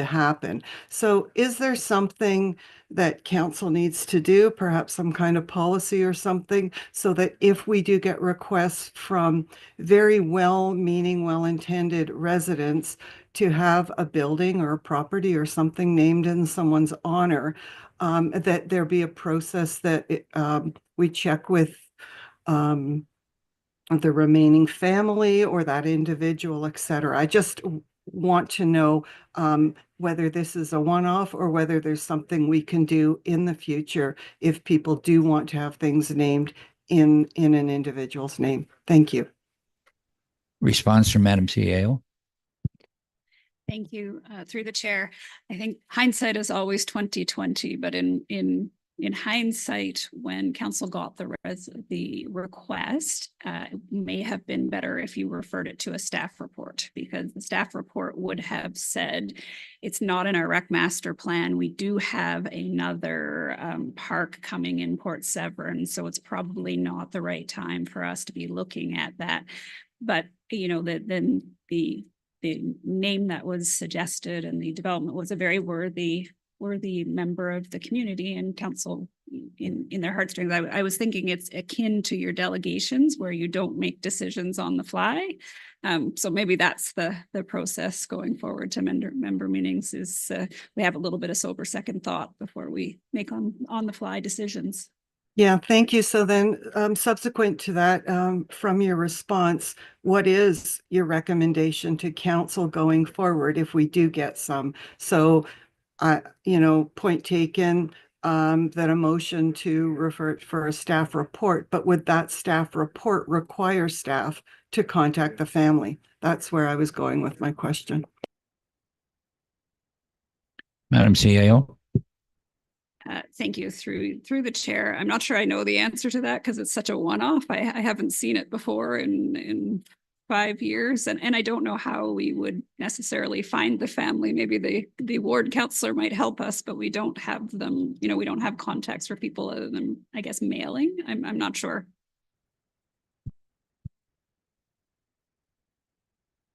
happen. So is there something that council needs to do, perhaps some kind of policy or something, so that if we do get requests from very well-meaning, well-intended residents to have a building or a property or something named in someone's honor, that there be a process that we check with the remaining family or that individual, et cetera. I just want to know whether this is a one-off or whether there's something we can do in the future if people do want to have things named in an individual's name. Thank you. Response from Madam CEO. Thank you. Through the chair, I think hindsight is always 20/20, but in in hindsight, when council got the request, it may have been better if you referred it to a staff report, because the staff report would have said, it's not in our rec master plan. We do have another park coming in Port Severn, so it's probably not the right time for us to be looking at that. But, you know, then the name that was suggested and the development was a very worthy member of the community and council in their heartstrings. I was thinking it's akin to your delegations where you don't make decisions on the fly. So maybe that's the process going forward to member meetings is we have a little bit of sober second thought before we make on the fly decisions. Yeah, thank you. So then subsequent to that, from your response, what is your recommendation to council going forward if we do get some? So you know, point taken, that a motion to refer for a staff report, but would that staff report require staff to contact the family? That's where I was going with my question. Madam CAO. Thank you. Through the chair. I'm not sure I know the answer to that because it's such a one-off. I haven't seen it before in 5 years, and I don't know how we would necessarily find the family. Maybe the ward counselor might help us, but we don't have them. You know, we don't have contacts for people other than, I guess, mailing. I'm not sure.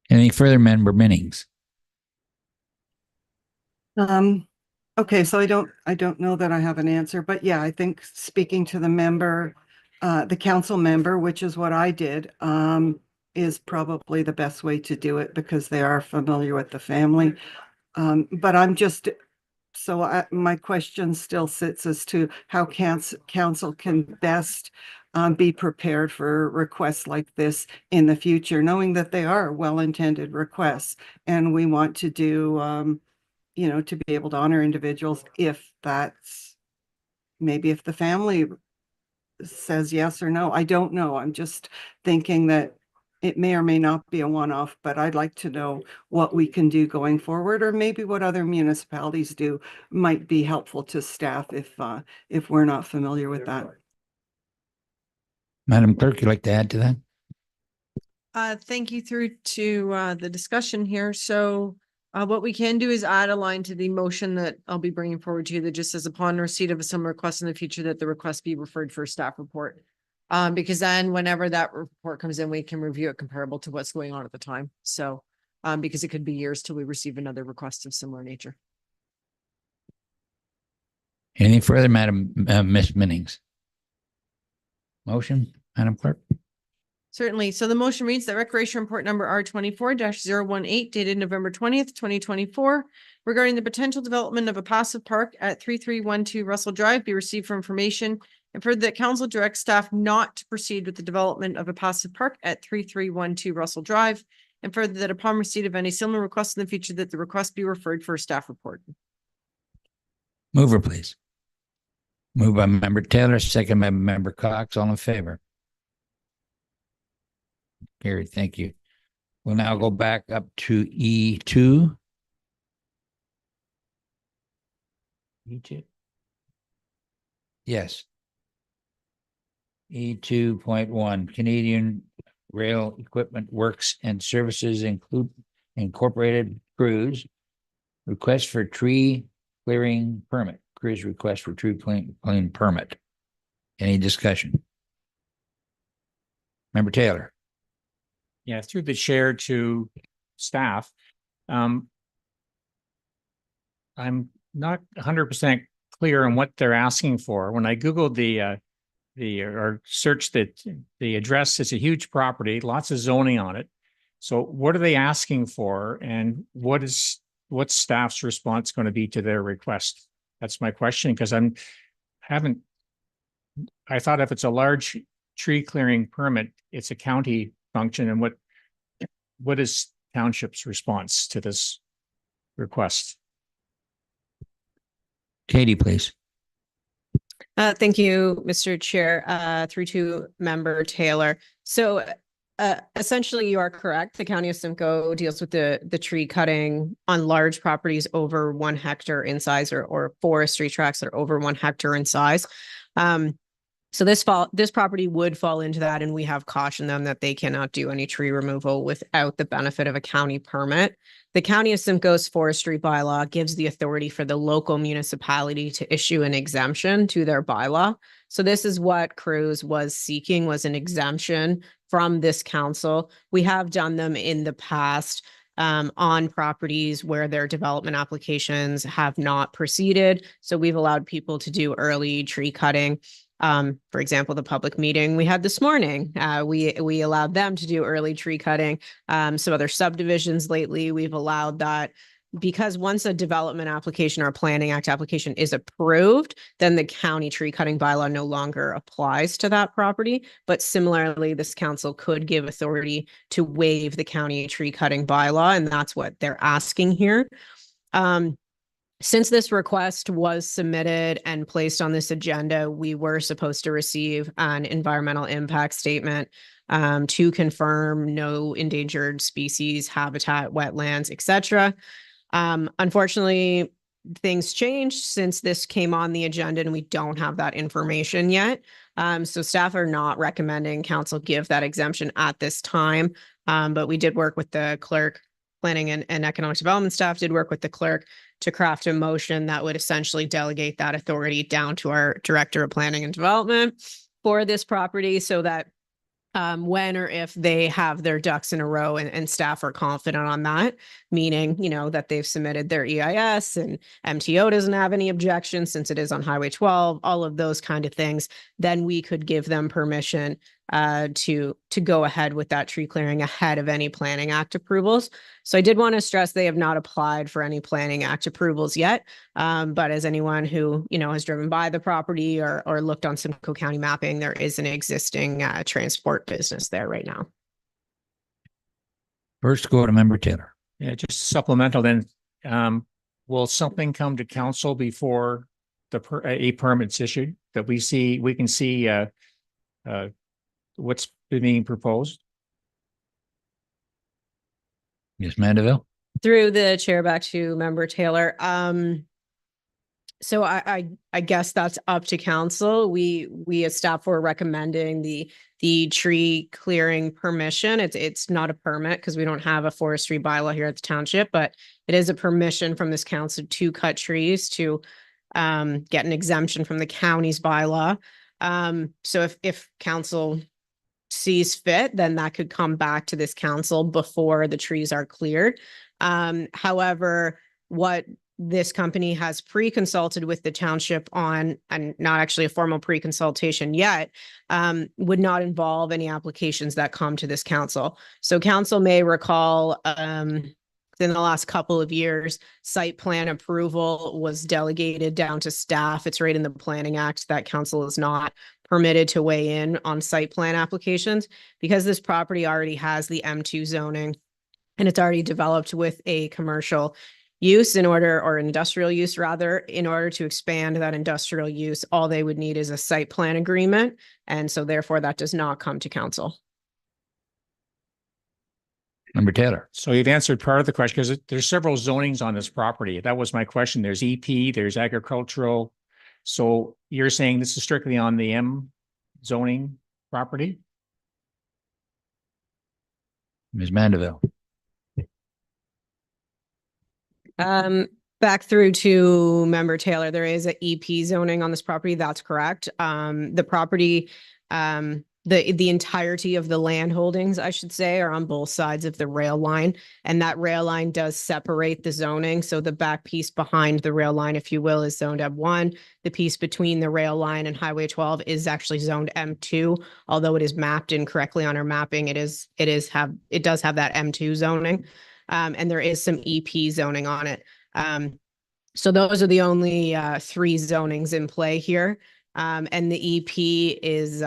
Any further member meetings? Okay, so I don't know that I have an answer, but yeah, I think speaking to the member, the council member, which is what I did, is probably the best way to do it because they are familiar with the family. But I'm just, so my question still sits as to how council can best be prepared for requests like this in the future, knowing that they are well-intended requests and we want to do, you know, to be able to honor individuals if that's, maybe if the family says yes or no. I don't know. I'm just thinking that it may or may not be a one-off, but I'd like to know what we can do going forward, or maybe what other municipalities do might be helpful to staff if we're not familiar with that. Madam Clerk, you'd like to add to that? Thank you through to the discussion here. So what we can do is add a line to the motion that I'll be bringing forward to you that just says upon receipt of a similar request in the future that the request be referred for a staff report. Because then whenever that report comes in, we can review it comparable to what's going on at the time. So because it could be years till we receive another request of similar nature. Any further, Miss Minnings? Motion, Madam Clerk? Certainly. So the motion reads that Recreation Report number R24-018 dated November 20th, 2024, regarding the potential development of a passive park at 3312 Russell Drive be received for information, and further that council directs staff not to proceed with the development of a passive park at 3312 Russell Drive, and further that upon receipt of any similar requests in the future that the request be referred for a staff report. Mover, please. Moved by Member Taylor, second by Member Cox. All in favor? Carried. Thank you. We'll now go back up to E2. E2? Yes. E2.1, Canadian Rail Equipment Works and Services Incorporated Cruise. Request for tree clearing permit. Cruise request for tree clearing permit. Any discussion? Member Taylor. Yeah, through the chair to staff. I'm not 100% clear on what they're asking for. When I Googled or searched the address, it's a huge property, lots of zoning on it. So what are they asking for, and what's staff's response going to be to their request? That's my question, because I thought if it's a large tree clearing permit, it's a county function, and what is township's response to this request? Katie, please. Thank you, Mr. Chair, through to Member Taylor. So Essentially, you are correct. The county of Simcoe deals with the tree cutting on large properties over 1 hectare in size, or forestry tracts that are over 1 hectare in size. So this property would fall into that, and we have cautioned them that they cannot do any tree removal without the benefit of a county permit. The county of Simcoe's forestry bylaw gives the authority for the local municipality to issue an exemption to their bylaw. So this is what Cruz was seeking, was an exemption from this council. We have done them in the past on properties where their development applications have not proceeded. So we've allowed people to do early tree cutting. For example, the public meeting we had this morning, we allowed them to do early tree cutting. Some other subdivisions lately, we've allowed that, because once a development application or a planning act application is approved, then the county tree cutting bylaw no longer applies to that property. But similarly, this council could give authority to waive the county tree cutting bylaw, and that's what they're asking here. Since this request was submitted and placed on this agenda, we were supposed to receive an environmental impact statement to confirm no endangered species, habitat, wetlands, etc. Unfortunately, things changed since this came on the agenda, and we don't have that information yet. So staff are not recommending council give that exemption at this time. But we did work with the clerk, planning and economic development staff did work with the clerk to craft a motion that would essentially delegate that authority down to our director of planning and development for this property, so that when or if they have their ducks in a row and staff are confident on that, meaning, that they've submitted their EIS and MTO doesn't have any objections since it is on Highway 12, all of those kind of things, then we could give them permission to go ahead with that tree clearing ahead of any planning act approvals. So I did want to stress they have not applied for any planning act approvals yet. But as anyone who, has driven by the property or looked on Simcoe County mapping, there is an existing transport business there right now. First, go to Member Taylor. Yeah, just supplemental then. Will something come to council before a permit's issued that we can see what's being proposed? Ms. Mandeville? Through the chair, back to Member Taylor. So I guess that's up to council. We as staff were recommending the tree clearing permission. It's not a permit because we don't have a forestry bylaw here at the township, but it is a permission from this council to cut trees to get an exemption from the county's bylaw. So if council sees fit, then that could come back to this council before the trees are cleared. However, what this company has pre-consulted with the township on, and not actually a formal pre-consultation yet, would not involve any applications that come to this council. So council may recall, in the last couple of years, site plan approval was delegated down to staff. It's right in the Planning Act that council is not permitted to weigh in on site plan applications, because this property already has the M2 zoning and it's already developed with a commercial use or industrial use rather. In order to expand that industrial use, all they would need is a site plan agreement. And so therefore that does not come to council. Member Taylor. So you've answered part of the question, because there's several zonings on this property. That was my question. There's EP, there's agricultural. So you're saying this is strictly on the M zoning property? Ms. Mandeville. Back through to Member Taylor, there is an EP zoning on this property. That's correct. The property, the entirety of the land holdings, I should say, are on both sides of the rail line, and that rail line does separate the zoning. So the back piece behind the rail line, if you will, is zoned M1. The piece between the rail line and Highway 12 is actually zoned M2, although it is mapped incorrectly on our mapping. It does have that M2 zoning, and there is some EP zoning on it. So those are the only 3 zonings in play here, and the EP is.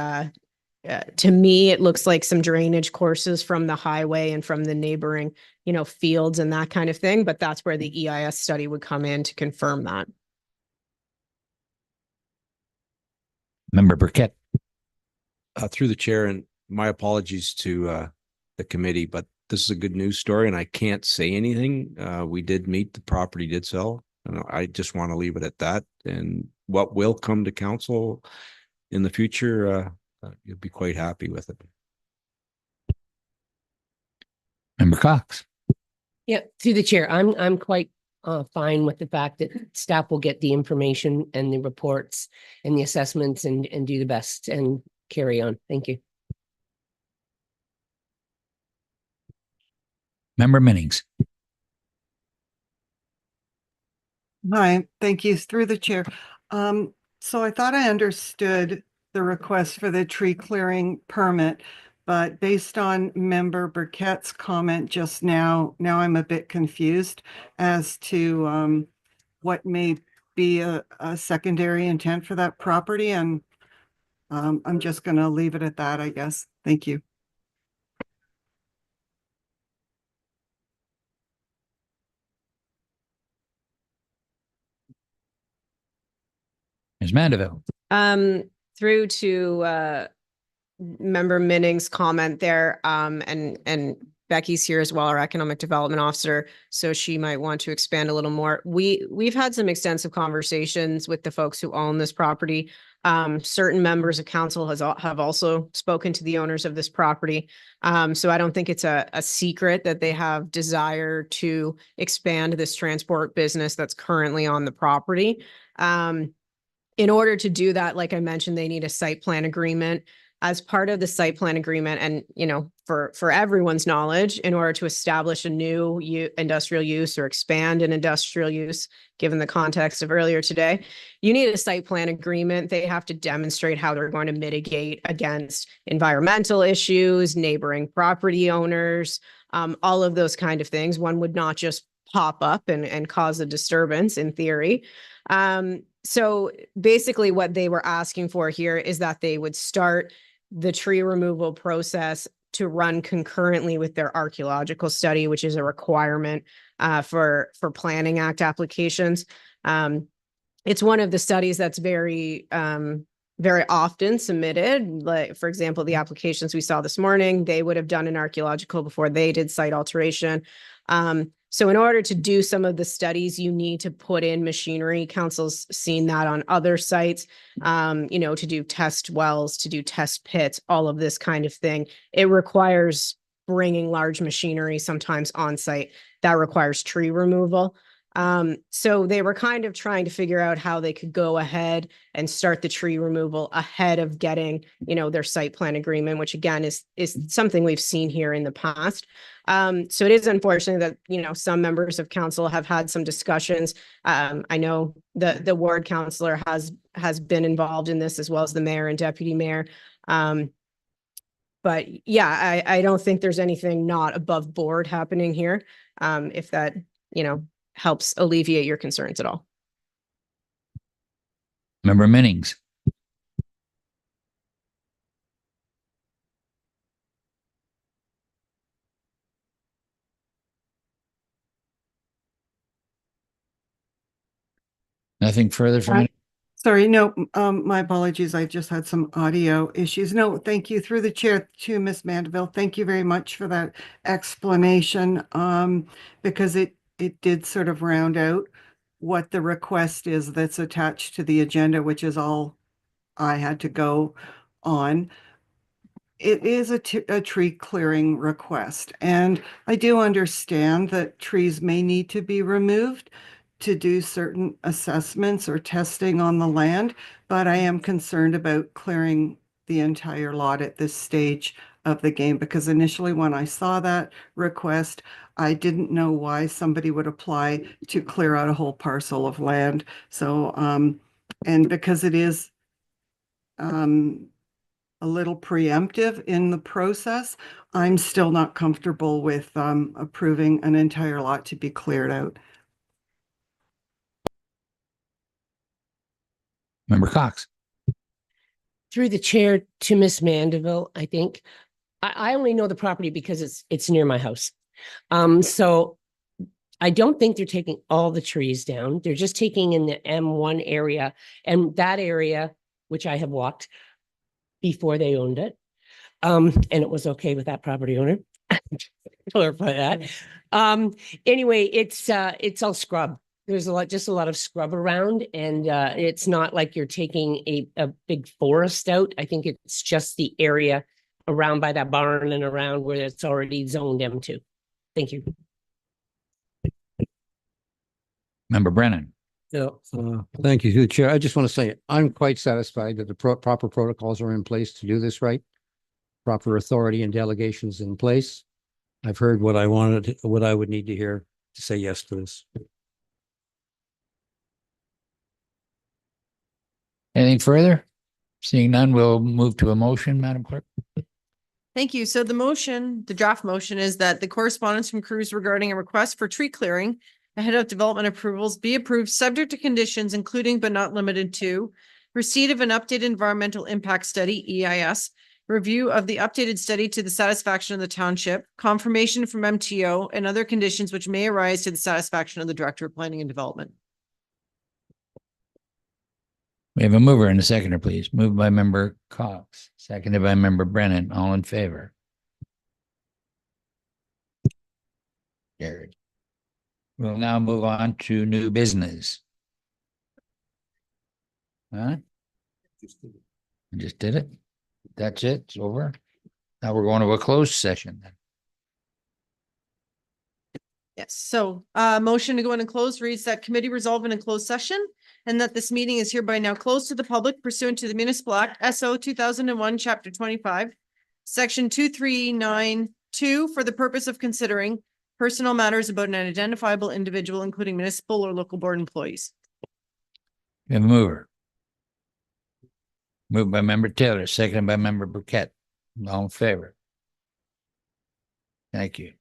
To me, it looks like some drainage courses from the highway and from the neighboring, fields and that kind of thing. But that's where the EIS study would come in to confirm that. Member Burkett. Through the chair, and my apologies to the committee, but this is a good news story and I can't say anything. We did meet, the property did sell. And I just want to leave it at that. And what will come to council in the future, you'll be quite happy with it. Member Cox. Yeah, through the chair, I'm quite fine with the fact that staff will get the information and the reports and the assessments and do the best and carry on. Thank you. Member Minnings. Hi, thank you. Through the chair. So I thought I understood the request for the tree clearing permit, but based on Member Burkett's comment just now, I'm a bit confused as to what may be a secondary intent for that property, and I'm just going to leave it at that, I guess. Thank you. Ms. Mandeville. Through to Member Minning's comment there, and Becky's here as well, our economic development officer, so she might want to expand a little more. We've had some extensive conversations with the folks who own this property. Certain members of council have also spoken to the owners of this property. So I don't think it's a secret that they have desire to expand this transport business that's currently on the property. In order to do that, like I mentioned, they need a site plan agreement. As part of the site plan agreement, and for everyone's knowledge, in order to establish a new industrial use or expand an industrial use, given the context of earlier today, you need a site plan agreement. They have to demonstrate how they're going to mitigate against environmental issues, neighboring property owners, all of those kind of things. One would not just pop up and cause a disturbance in theory. So basically what they were asking for here is that they would start the tree removal process to run concurrently with their archaeological study, which is a requirement for Planning Act applications. It's one of the studies that's very often submitted. Like, for example, the applications we saw this morning, they would have done an archaeological before they did site alteration. So in order to do some of the studies, you need to put in machinery. Council's seen that on other sites, to do test wells, to do test pits, all of this kind of thing. It requires bringing large machinery, sometimes on site. That requires tree removal. So they were kind of trying to figure out how they could go ahead and start the tree removal ahead of getting, their site plan agreement, which again is something we've seen here in the past. So it is unfortunate that, some members of council have had some discussions. I know the ward councillor has been involved in this, as well as the mayor and deputy mayor. But yeah, I don't think there's anything not above board happening here. If that, helps alleviate your concerns at all. Member Minnings. Nothing further from any. Sorry, no, my apologies. I just had some audio issues. No, thank you. Through the chair to Ms. Mandeville. Thank you very much for that explanation, because it did sort of round out what the request is that's attached to the agenda, which is all I had to go on. It is a tree clearing request, and I do understand that trees may need to be removed to do certain assessments or testing on the land, but I am concerned about clearing the entire lot at this stage of the game, because initially when I saw that request, I didn't know why somebody would apply to clear out a whole parcel of land. So, and because it is a little preemptive in the process, I'm still not comfortable with approving an entire lot to be cleared out. Member Cox. Through the chair to Miss Mandeville, I think I only know the property because it's near my house. So I don't think they're taking all the trees down. They're just taking in the M1 area, and that area, which I have walked before they owned it. And it was okay with that property owner. clarify that. Anyway, it's all scrub. There's just a lot of scrub around, and it's not like you're taking a big forest out. I think it's just the area around by that barn and around where it's already zoned M2. Thank you. Member Brennan. Yeah, thank you, through the chair. I just want to say, I'm quite satisfied that the proper protocols are in place to do this right. Proper authority and delegations in place. I've heard what I wanted, what I would need to hear to say yes to this. Anything further? Seeing none, we'll move to a motion, Madam Clerk. Thank you. So the motion, the draft motion is that the correspondence from crews regarding a request for tree clearing ahead of development approvals be approved subject to conditions, including but not limited to receipt of an updated environmental impact study, EIS, review of the updated study to the satisfaction of the township, confirmation from MTO, and other conditions which may arise to the satisfaction of the Director of Planning and Development. We have a mover and a seconder, please. Moved by Member Cox, seconded by Member Brennan. All in favor? Carried. We'll now move on to new business. Huh? I just did it. That's it. It's over. Now we're going to a closed session then. Yes, so motion to go into closed reads that committee resolve in a closed session and that this meeting is hereby now closed to the public pursuant to the Municipal Act SO 2001, Chapter 25, Section 2392 for the purpose of considering personal matters about an identifiable individual, including municipal or local board employees. We have a mover. Moved by Member Taylor, seconded by Member Burkett. All in favor? Thank you.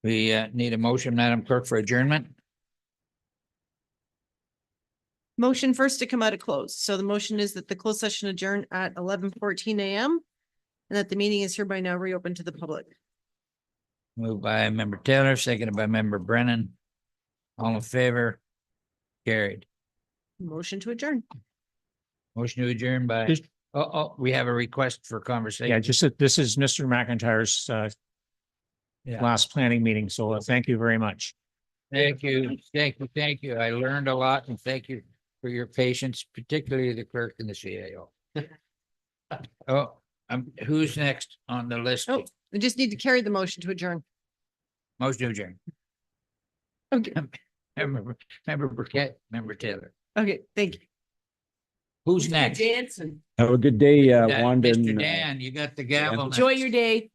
We need a motion, Madam Clerk, for adjournment. Motion first to come out of close. So the motion is that the closed session adjourn at 11:14 a.m. and that the meeting is hereby now reopened to the public. Moved by Member Taylor, seconded by Member Brennan. All in favor? Carried. Motion to adjourn. Motion to adjourn by, Just- we have a request for conversation. Yeah, just that this is Mr. McIntyre's Yeah. last planning meeting, so thank you very much. Thank you, thank you, thank you. I learned a lot and thank you for your patience, particularly the clerk and the CAO. Oh, who's next on the list? Oh, we just need to carry the motion to adjourn. Motion to adjourn. Okay. Member Burkett, Member Taylor. Okay, thank you. Who's next? Jansen. Have a good day, Wanda. Mr. Dan, you got the gavel. Enjoy your day.